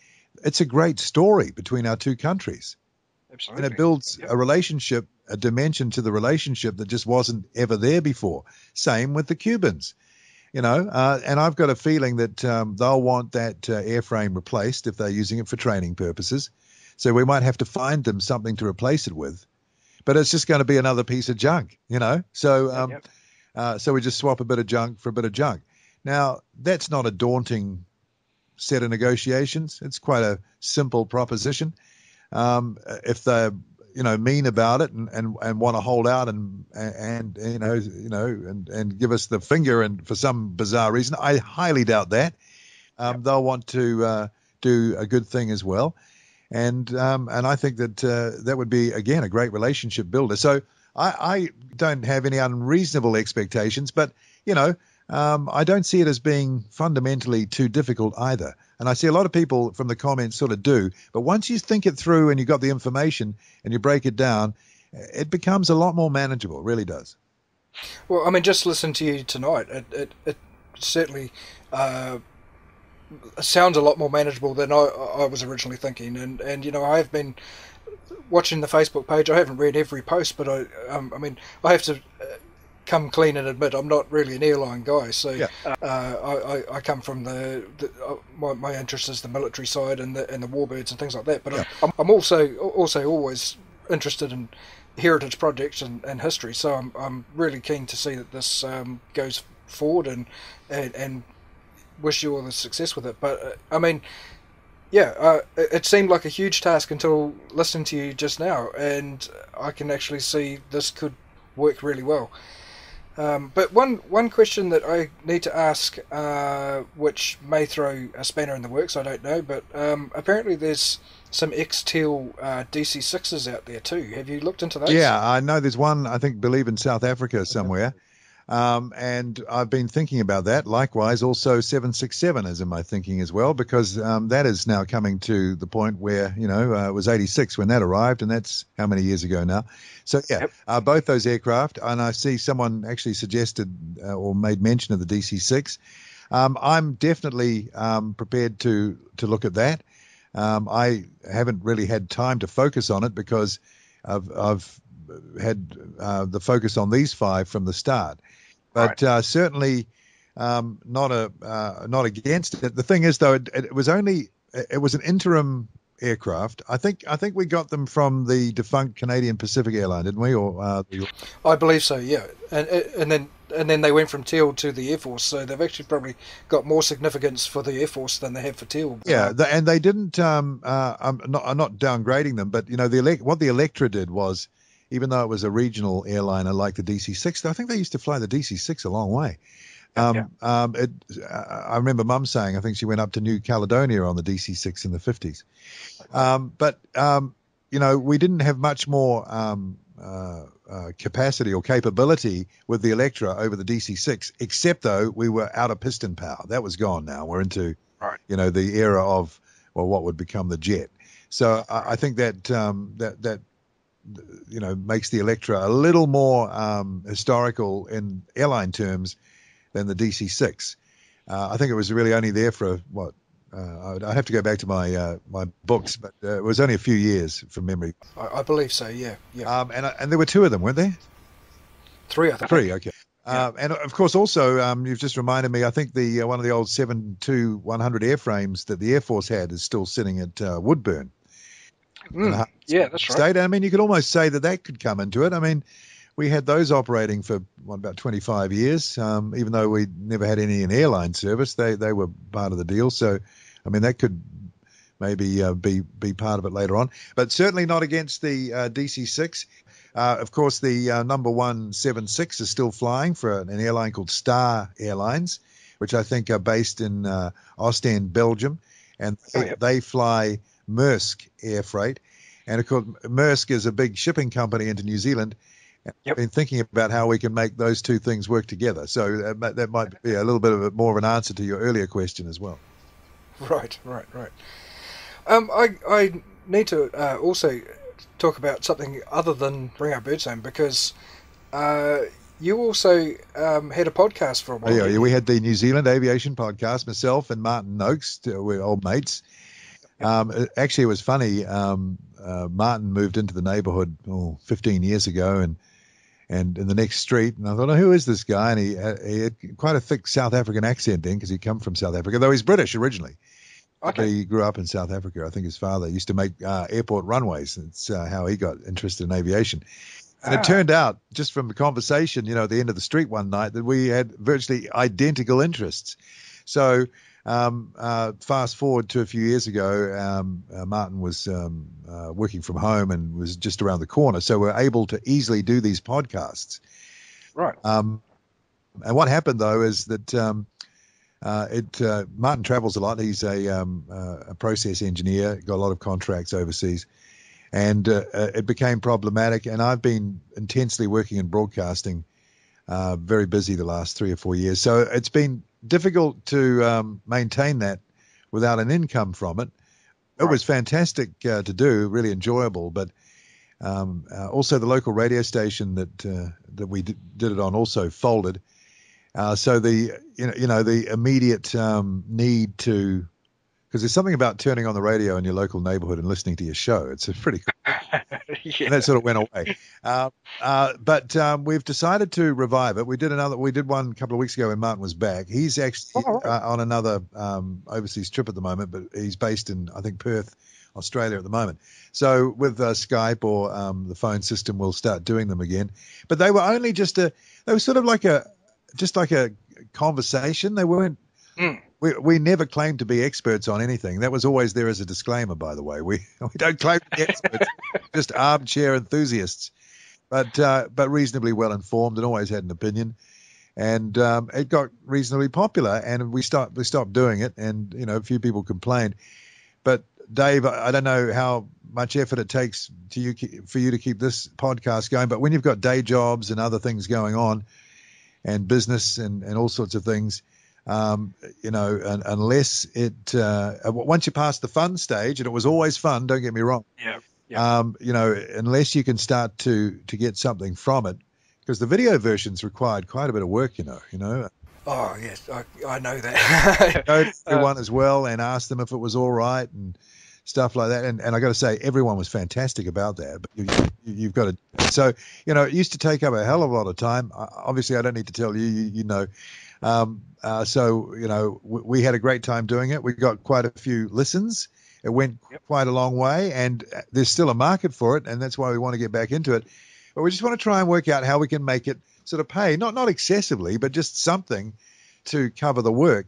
It's a great story between our two countries. Absolutely. And it builds a relationship, a dimension to the relationship that just wasn't ever there before. Same with the Cubans. And I've got a feeling that they'll want that airframe replaced if they're using it for training purposes. So we might have to find them something to replace it with. But it's just going to be another piece of junk, So so we just swap a bit of junk for a bit of junk. Now, that's not a daunting set of negotiations. It's quite a simple proposition. If they're mean about it and want to hold out and give us the finger, and for some bizarre reason, I highly doubt that. They'll want to do a good thing as well, and I think that that would be, again, a great relationship builder. So I don't have any unreasonable expectations, but I don't see it as being fundamentally too difficult either. And I see a lot of people from the comments sort of do. But once you think it through and you've got the information and you break it down, it becomes a lot more manageable. It really does.
Well, I mean, just listen to you tonight. It certainly sounds a lot more manageable than I was originally thinking. And I have been watching the Facebook page. I haven't read every post, but I mean, I have to come clean and admit I'm not really an airline guy. So yeah. I come from my interest is the military side and the warbirds and things like that. But yeah. I'm also always interested in heritage projects and history. So I'm really keen to see that this goes forward and wish you all the success with it. But I mean, yeah, it seemed like a huge task until listening to you just now, and I can actually see this could work really well. But one question that I need to ask, which may throw a spanner in the works, I don't know, but apparently there's some ex-Teal DC-6s out there too. Have you looked into those?
Yeah, I know there's one, I believe in South Africa somewhere. And I've been thinking about that. Likewise, also 767 is in my thinking as well, because that is now coming to the point where, it was 86 when that arrived, and that's how many years ago now. So, yeah, yep. Both those aircraft, and I see someone actually suggested or made mention of the DC-6. I'm definitely prepared to look at that. I haven't really had time to focus on it because I've had the focus on these 5 from the start. But right. Certainly not against it. The thing is, though, it was an interim aircraft. I think we got them from the defunct Canadian Pacific Airline, didn't we? Or
I believe so. Yeah, and then they went from Teal to the Air Force, so they've actually probably got more significance for the Air Force than they have for Teal.
Yeah, and they didn't. I'm not downgrading them, but what the Electra did was, even though it was a regional airliner like the DC-6, I think they used to fly the DC-6 a long way. I remember Mum saying, I think she went up to New Caledonia on the DC-6 in the 50s. But we didn't have much more capacity or capability with the Electra over the DC-6, except though we were out of piston power. That was gone now. We're into, the era of, what would become the jet. So I think that makes the Electra a little more historical in airline terms than the DC-6. I think it was really only there for I have to go back to my books, but it was only a few years from memory.
I believe so. Yeah.
And there were 2 of them, weren't there?
3, I think.
3, okay. Yeah. And of course, also you've just reminded me. I think the one of the old 7-100 airframes that the Air Force had is still sitting at Woodburn.
Yeah, that's right.
State. I mean, you could almost say that could come into it. I mean, we had those operating for about 25 years, even though we never had any in airline service. They were part of the deal. So, I mean, that could maybe be part of it later on, but certainly not against the DC-6. Of course, the number 176 is still flying for an airline called Star Airlines, which I think are based in Ostend, Belgium, and they fly Maersk air freight. And of course, Maersk is a big shipping company into New Zealand. I've been thinking about how we can make those 2 things work together. So that might be a little bit of more of an answer to your earlier question as well.
Right. I need to also talk about something other than Bring Our Birds Home, because you also had a podcast for a while.
Yeah, we had the New Zealand Aviation Podcast, myself and Martin Noakes, we're old mates. Actually, it was funny. Martin moved into the neighborhood 15 years ago, and in the next street, and I thought, who is this guy? And he had quite a thick South African accent then, because he'd come from South Africa, though he's British originally. Okay. He grew up in South Africa. I think his father used to make airport runways. That's how he got interested in aviation. And it turned out, just from the conversation, at the end of the street one night, that we had virtually identical interests. So fast forward to a few years ago, Martin was working from home and was just around the corner. So we're able to easily do these podcasts.
Right.
And what happened, though, is that Martin travels a lot. He's a process engineer, got a lot of contracts overseas. And it became problematic. And I've been intensely working in broadcasting, very busy the last 3 or 4 years. So it's been difficult to maintain that without an income from it. It was fantastic to do, really enjoyable, but also the local radio station that we did it on also folded. So the the immediate need to, because there's something about turning on the radio in your local neighborhood and listening to your show. It's a pretty cool thing. And that sort of went away. But we've decided to revive it. We did one a couple of weeks ago when Martin was back. He's actually on another overseas trip at the moment, but he's based in, I think, Perth, Australia at the moment. So with Skype or the phone system, we'll start doing them again. But they were only they were sort of like a conversation. They weren't. We never claimed to be experts on anything. That was always there as a disclaimer, by the way. We don't claim to be experts, just armchair enthusiasts, but reasonably well informed and always had an opinion. And it got reasonably popular, and we stopped doing it, and a few people complained. But Dave, I don't know how much effort it takes for you to keep this podcast going, but when you've got day jobs and other things going on, and business and all sorts of things, unless once you pass the fun stage, and it was always fun, don't get me wrong. Unless you can start to get something from it, because the video versions required quite a bit of work,
Oh yes, I know that.
Go to everyone as well and ask them if it was all right and stuff like that. And I got to say, everyone was fantastic about that. But you've got to. So it used to take up a hell of a lot of time. Obviously, I don't need to tell you. So we had a great time doing it. We got quite a few listens. It went quite a long way, and there's still a market for it, and that's why we want to get back into it. But we just want to try and work out how we can make it sort of pay, not excessively, but just something to cover the work.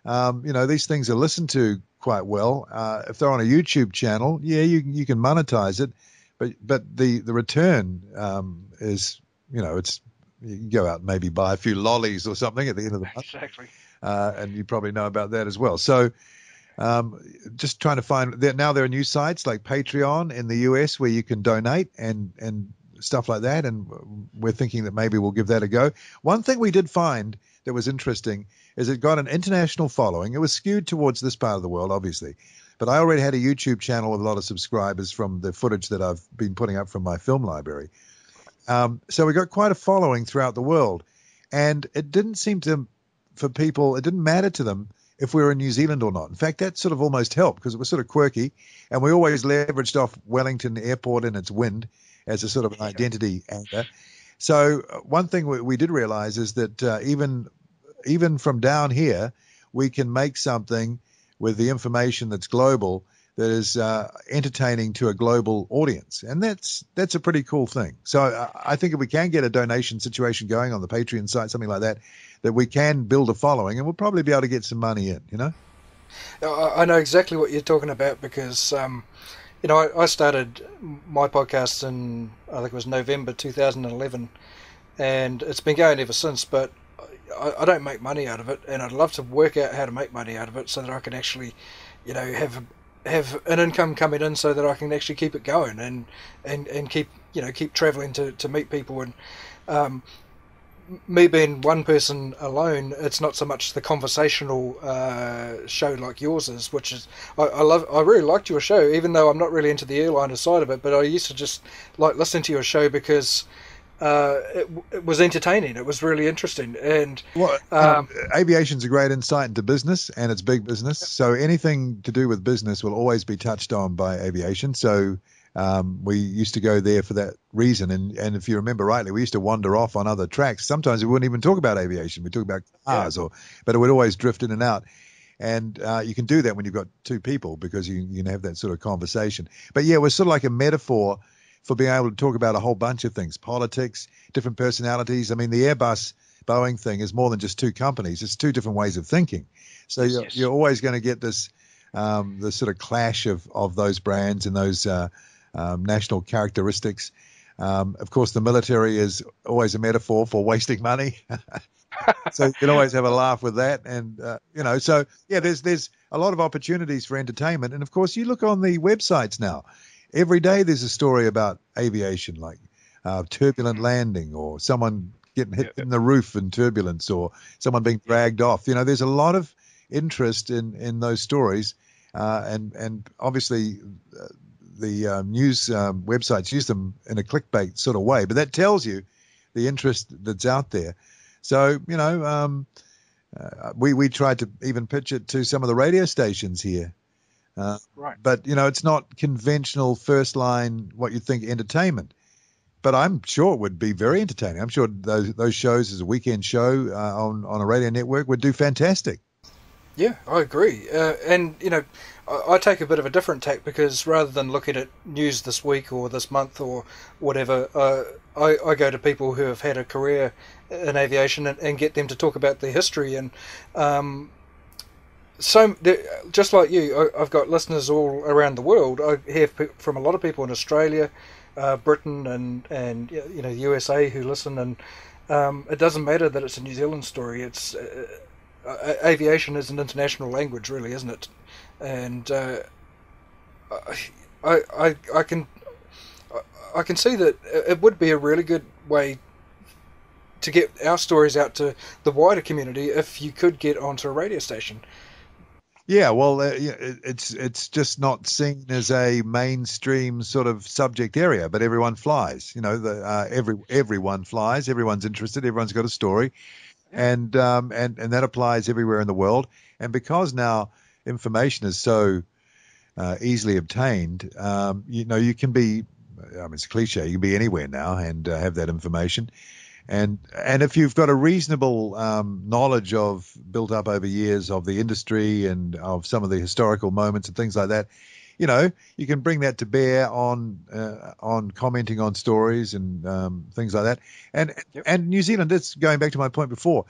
These things are listened to quite well. If they're on a YouTube channel, you can monetize it, but the return is, it's, you can go out and maybe buy a few lollies or something at the end of the month.
Exactly.
And you probably know about that as well. So just trying to find, now there are new sites like Patreon in the US where you can donate and stuff like that, and we're thinking that maybe we'll give that a go. One thing we did find that was interesting is it got an international following. It was skewed towards this part of the world, obviously, but I already had a YouTube channel with a lot of subscribers from the footage that I've been putting up from my film library. So we got quite a following throughout the world, and it didn't seem to, for people, it didn't matter to them if we were in New Zealand or not. In fact, that sort of almost helped because it was sort of quirky, and we always leveraged off Wellington Airport and its wind as a sort of an identity anchor. So one thing we did realize is that even from down here, we can make something with the information that's global that is entertaining to a global audience. And that's a pretty cool thing. So I think if we can get a donation situation going on the Patreon site, something like that, that we can build a following, and we'll probably be able to get some money in,
I know exactly what you're talking about because, I started my podcast in, I think it was November 2011, and it's been going ever since, but I don't make money out of it, and I'd love to work out how to make money out of it so that I can actually, have an income coming in so that I can actually keep it going and keep traveling to meet people. And me being one person alone, it's not so much the conversational show like yours is, which is I really liked your show, even though I'm not really into the airliner side of it, but I used to just like listening to your show because it was entertaining. It was really interesting. And
aviation's a great insight into business, and it's big business. So anything to do with business will always be touched on by aviation. So we used to go there for that reason. And if you remember rightly, we used to wander off on other tracks. Sometimes we wouldn't even talk about aviation. We'd talk about cars, but it would always drift in and out. And you can do that when you've got two people because you can have that sort of conversation. But yeah, it was sort of like a metaphor for being able to talk about a whole bunch of things, politics, different personalities. I mean, the Airbus Boeing thing is more than just two companies. It's two different ways of thinking. So you're always going to get this the sort of clash of those brands and those national characteristics. Of course, the military is always a metaphor for wasting money. So you can always have a laugh with that. And, so, yeah, there's a lot of opportunities for entertainment. And, of course, you look on the websites now. Every day there's a story about aviation, like turbulent landing or someone getting hit in the roof in turbulence or someone being dragged off. There's a lot of interest in those stories, and obviously the news websites use them in a clickbait sort of way, but that tells you the interest that's out there. So, we tried to even pitch it to some of the radio stations here.
Right.
But, it's not conventional first line, what you'd think entertainment. But I'm sure it would be very entertaining. I'm sure those shows as a weekend show on a radio network would do fantastic.
Yeah, I agree. And, I take a bit of a different tack, because rather than looking at news this week or this month or whatever, I go to people who have had a career in aviation and get them to talk about their history. And just like you, I've got listeners all around the world. I hear from a lot of people in Australia, Britain, and USA who listen. And it doesn't matter that it's a New Zealand story. It's aviation is an international language, really, isn't it? And I can see that it would be a really good way to get our stories out to the wider community if you could get onto a radio station.
Yeah, well, it's just not seen as a mainstream sort of subject area, but everyone flies. Everyone flies. Everyone's interested. Everyone's got a story, and that applies everywhere in the world. And because now information is so easily obtained, you can be. It's a cliche. You can be anywhere now and have that information. And if you've got a reasonable knowledge of built up over years of the industry and of some of the historical moments and things like that, you can bring that to bear on commenting on stories and things like that. And New Zealand, that's going back to my point before.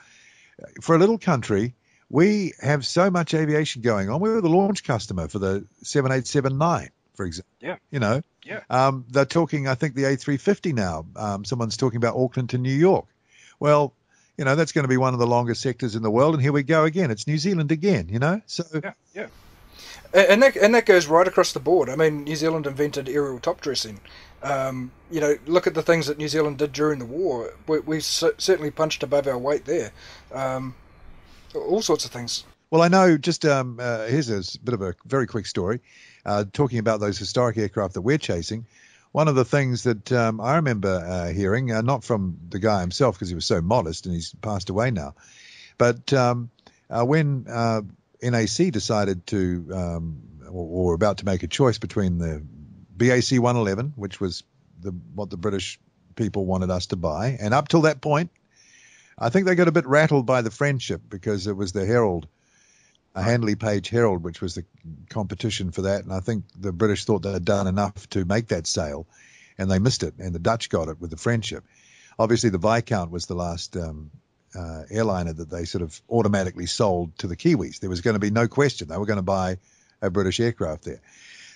For a little country, we have so much aviation going on. We were the launch customer for the 7879, for example.
Yeah.
Yeah. They're talking, I think, the A350 now. Someone's talking about Auckland to New York. Well, that's going to be one of the longest sectors in the world. And here we go again. It's New Zealand again, So
yeah. And that goes right across the board. I mean, New Zealand invented aerial top dressing. Look at the things that New Zealand did during the war. We certainly punched above our weight there. All sorts of things.
Well, I know, just here's a bit of a very quick story. Talking about those historic aircraft that we're chasing, one of the things that I remember hearing, not from the guy himself because he was so modest and he's passed away now, but when NAC decided to, or were about to make a choice between the BAC 111, which was what the British people wanted us to buy, and up till that point, I think they got a bit rattled by the Friendship because it was the Herald, a Handley Page Herald, which was the competition for that. And I think the British thought they had done enough to make that sale, and they missed it. And the Dutch got it with the Friendship. Obviously, the Viscount was the last airliner that they sort of automatically sold to the Kiwis. There was going to be no question. They were going to buy a British aircraft there.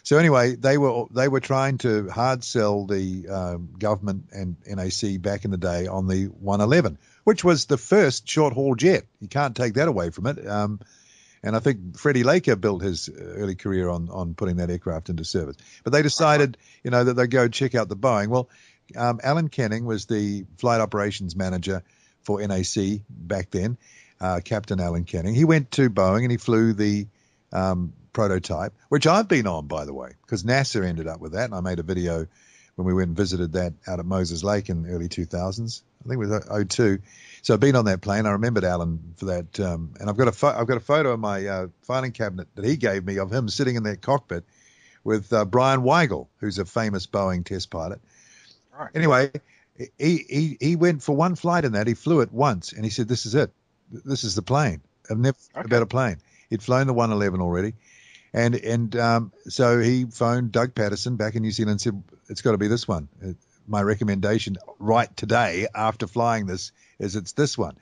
So anyway, they were trying to hard sell the government and NAC back in the day on the 111, which was the first short-haul jet. You can't take that away from it. And I think Freddie Laker built his early career on putting that aircraft into service. But they decided, that they'd go check out the Boeing. Well, Alan Kenning was the flight operations manager for NAC back then, Captain Alan Kenning. He went to Boeing and he flew the prototype, which I've been on, by the way, because NASA ended up with that. And I made a video when we went and visited that out at Moses Lake in the early 2000s. I think it was 2002. So I've been on that plane. I remembered Alan for that. And I've got a photo in my filing cabinet that he gave me of him sitting in that cockpit with Brian Weigel, who's a famous Boeing test pilot. Right. Anyway, he went for one flight in that. He flew it once, and he said, "This is it. This is the plane. I've never thought about a plane." He'd flown the 111 already. And so he phoned Doug Patterson back in New Zealand and said, "It's got to be this one. My recommendation right today after flying this is it's this one."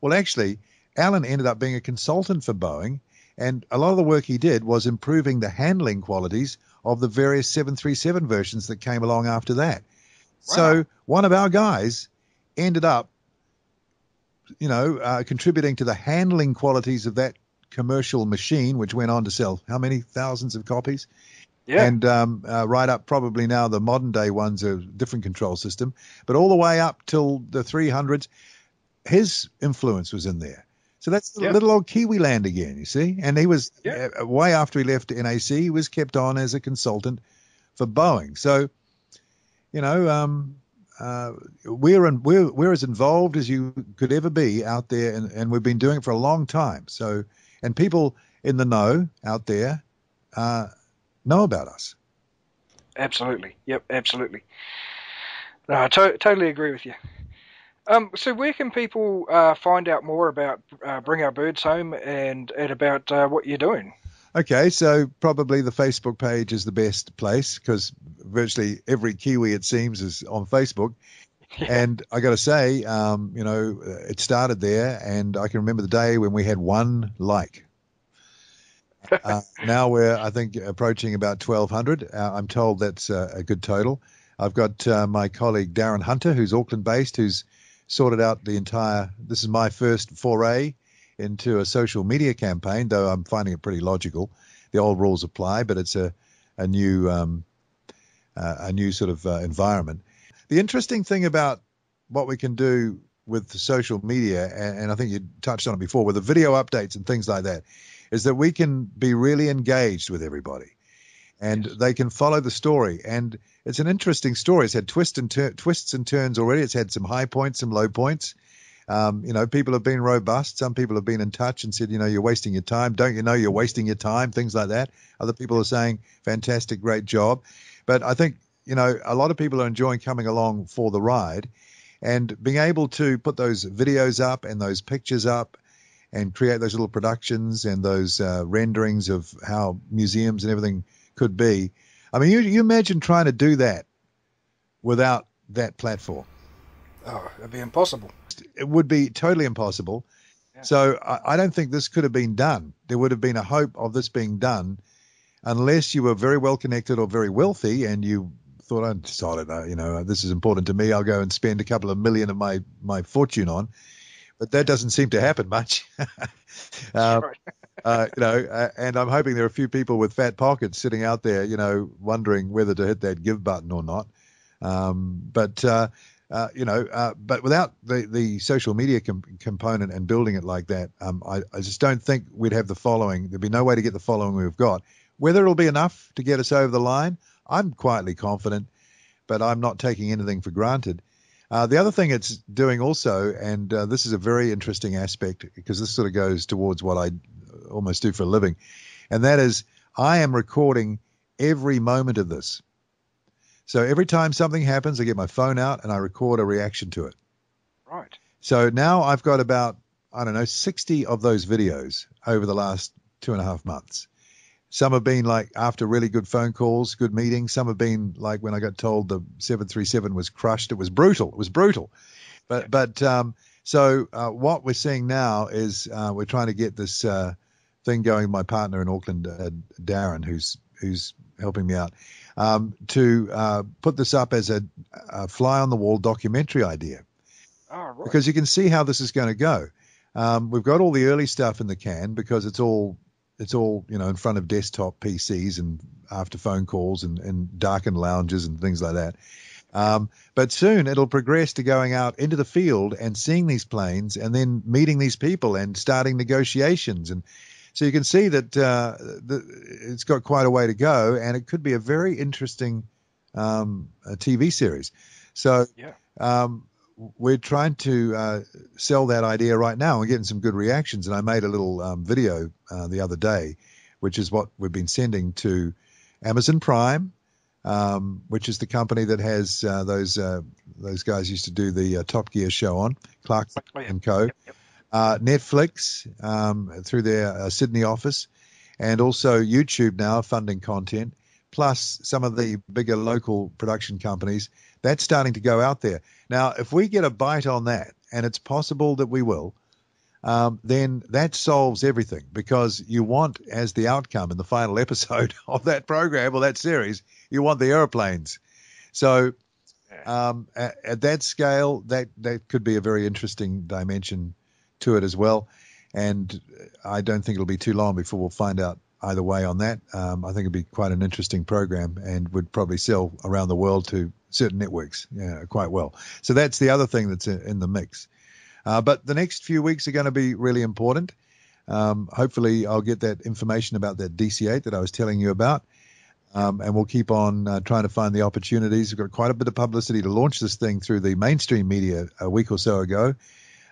Well, actually, Alan ended up being a consultant for Boeing, and a lot of the work he did was improving the handling qualities of the various 737 versions that came along after that. Wow. So one of our guys ended up, contributing to the handling qualities of that commercial machine, which went on to sell how many thousands of copies? Yeah. And right up probably now the modern day ones are a different control system, but all the way up till the 300s, his influence was in there. So that's little old Kiwi land again, you see. And he was way after he left NAC, he was kept on as a consultant for Boeing. So, you know, we're as involved as you could ever be out there, and we've been doing it for a long time. So, and people in the know out there know about us.
Absolutely. Yep, absolutely. No, I totally agree with you. So where can people find out more about Bring Our Birds Home and about what you're doing?
Okay, so probably the Facebook page is the best place because virtually every Kiwi, it seems, is on Facebook. Yeah. And I got to say, you know, it started there, and I can remember the day when we had one like. Now we're, I think, approaching about 1,200. I'm told that's a good total. I've got my colleague Darren Hunter, who's Auckland-based, who's sorted out the entire. This is my first foray into a social media campaign, though I'm finding it pretty logical. The old rules apply, but it's a new sort of environment. The interesting thing about what we can do with the social media, and I think you touched on it before, with the video updates and things like that, is that we can be really engaged with everybody, and they can follow the story. And it's an interesting story. It's had twists and turns already. It's had some high points, some low points. You know, people have been robust. Some people have been in touch and said, you know, you're wasting your time. Don't you know you're wasting your time? Things like that. Other people are saying, fantastic, great job. But I think, you know, a lot of people are enjoying coming along for the ride and being able to put those videos up and those pictures up and create those little productions and those renderings of how museums and everything could be. I mean, you imagine trying to do that without that platform.
Oh, it'd be impossible.
It would be totally impossible. Yeah. So I don't think this could have been done. There would have been a hope of this being done unless you were very well connected or very wealthy and you thought, I decided, you know, this is important to me. I'll go and spend a couple of million of my fortune on. But that doesn't seem to happen much. You know, and I'm hoping there are a few people with fat pockets sitting out there, you know, wondering whether to hit that give button or not. You know, but without the social media component and building it like that, I just don't think we'd have the following. There'd be no way to get the following we've got. Whether it'll be enough to get us over the line, I'm quietly confident, but I'm not taking anything for granted. The other thing it's doing also, and this is a very interesting aspect because this sort of goes towards what I almost do for a living, and that is I am recording every moment of this. So every time something happens, I get my phone out and I record a reaction to it.
Right.
So now I've got about, I don't know, 60 of those videos over the last 2.5 months. Some have been like after really good phone calls, good meetings. Some have been like when I got told the 737 was crushed. It was brutal. It was brutal. So what we're seeing now is we're trying to get this thing going. My partner in Auckland, Darren, who's helping me out, to put this up as a fly on the wall documentary idea.
Oh, right.
Because you can see how this is going to go. We've got all the early stuff in the can because it's all, you know, in front of desktop PCs and after phone calls and darkened lounges and things like that. But soon it'll progress to going out into the field and seeing these planes and then meeting these people and starting negotiations. And so you can see that it's got quite a way to go, and it could be a very interesting TV series. So we're trying to sell that idea right now. We're getting some good reactions, and I made a little video the other day, which is what we've been sending to Amazon Prime, which is the company that has those guys used to do the Top Gear show on, Clark and Co. Yep. Netflix through their Sydney office, and also YouTube now funding content, plus some of the bigger local production companies. That's starting to go out there. Now, if we get a bite on that, and it's possible that we will, then that solves everything, because you want, as the outcome in the final episode of that program or that series, you want the airplanes. So at that scale, that could be a very interesting dimension to it as well. And I don't think it'll be too long before we'll find out either way on that. I think it'd be quite an interesting program and would probably sell around the world to certain networks quite well. So that's the other thing that's in the mix. But the next few weeks are going to be really important. Hopefully I'll get that information about that DC-8 that I was telling you about. And we'll keep on trying to find the opportunities. We've got quite a bit of publicity to launch this thing through the mainstream media a week or so ago.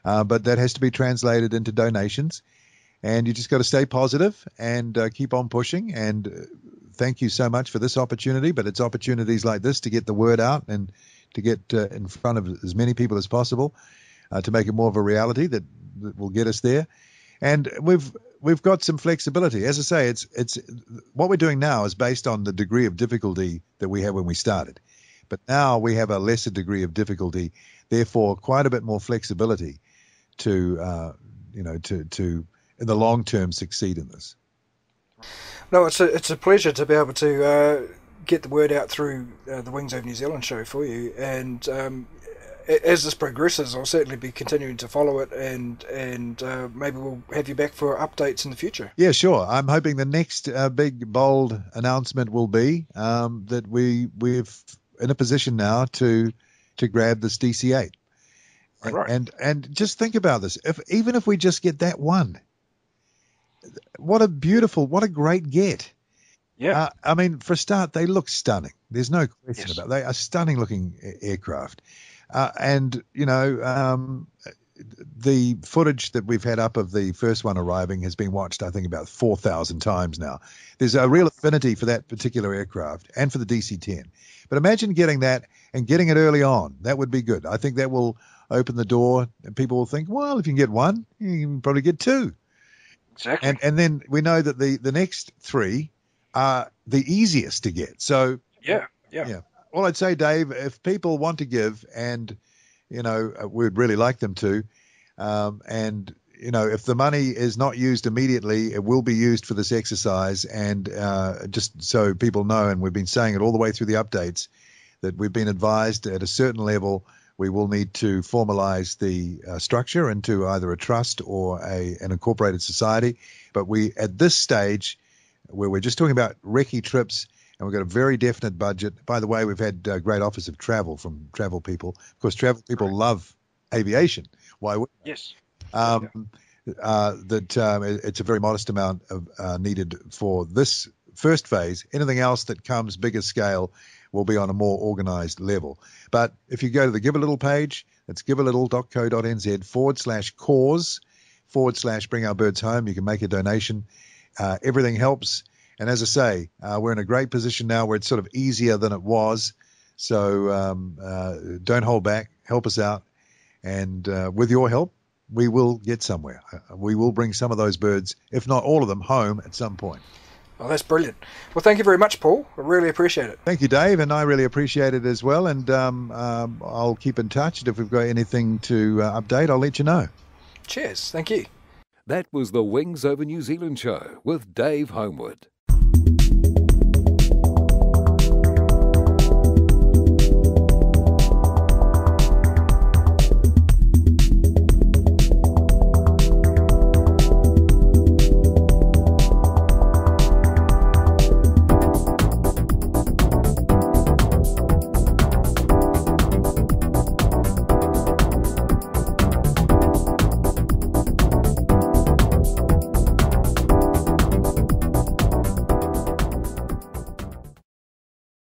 But that has to be translated into donations. And you just got to stay positive and keep on pushing. And thank you so much for this opportunity. But it's opportunities like this to get the word out and to get in front of as many people as possible to make it more of a reality that will get us there. And we've got some flexibility. As I say, it's what we're doing now is based on the degree of difficulty that we had when we started. But now we have a lesser degree of difficulty, therefore quite a bit more flexibility to in the long term succeed in this.
No, it's a pleasure to be able to get the word out through the Wings Over New Zealand show for you, and as this progresses, I'll certainly be continuing to follow it, and maybe we'll have you back for updates in the future. Yeah,
sure. I'm hoping the next big, bold announcement will be that we're in a position now to grab this DC-8.
Right.
And just think about this. Even if we just get that one, what a great get.
Yeah.
I mean, for a start, they look stunning. There's no question about it. They are stunning looking aircraft. And, the footage that we've had up of the first one arriving has been watched, I think, about 4,000 times now. There's a real affinity for that particular aircraft and for the DC-10. But imagine getting that and getting it early on. That would be good. I think that will open the door, and people will think, well, if you can get one, you can probably get two.
Exactly.
And then we know that the next three are the easiest to get. So
yeah.
All I'd say, Dave, if people want to give, and we'd really like them to, and if the money is not used immediately, it will be used for this exercise. And just so people know, and we've been saying it all the way through the updates, that we've been advised at a certain level we will need to formalize the structure into either a trust or an incorporated society. But we, at this stage, where we're just talking about recce trips, and we've got a very definite budget. By the way, we've had great offers of travel from travel people. Of course, travel people love aviation. Why would they?
Yes.
It's a very modest amount of needed for this first phase. Anything else that comes bigger scale will be on a more organized level. But if you go to the Give a Little page, that's givealittle.co.nz/cause/ Bring Our Birds Home. You can make a donation. Everything helps. And as I say, we're in a great position now where it's sort of easier than it was. So don't hold back. Help us out. And with your help, we will get somewhere. We will bring some of those birds, if not all of them, home at some point.
Oh, that's brilliant. Well, thank you very much, Paul. I really appreciate it.
Thank you, Dave, and I really appreciate it as well. And I'll keep in touch. And if we've got anything to update, I'll let you know.
Cheers. Thank you.
That was the Wings Over New Zealand show with Dave Homewood.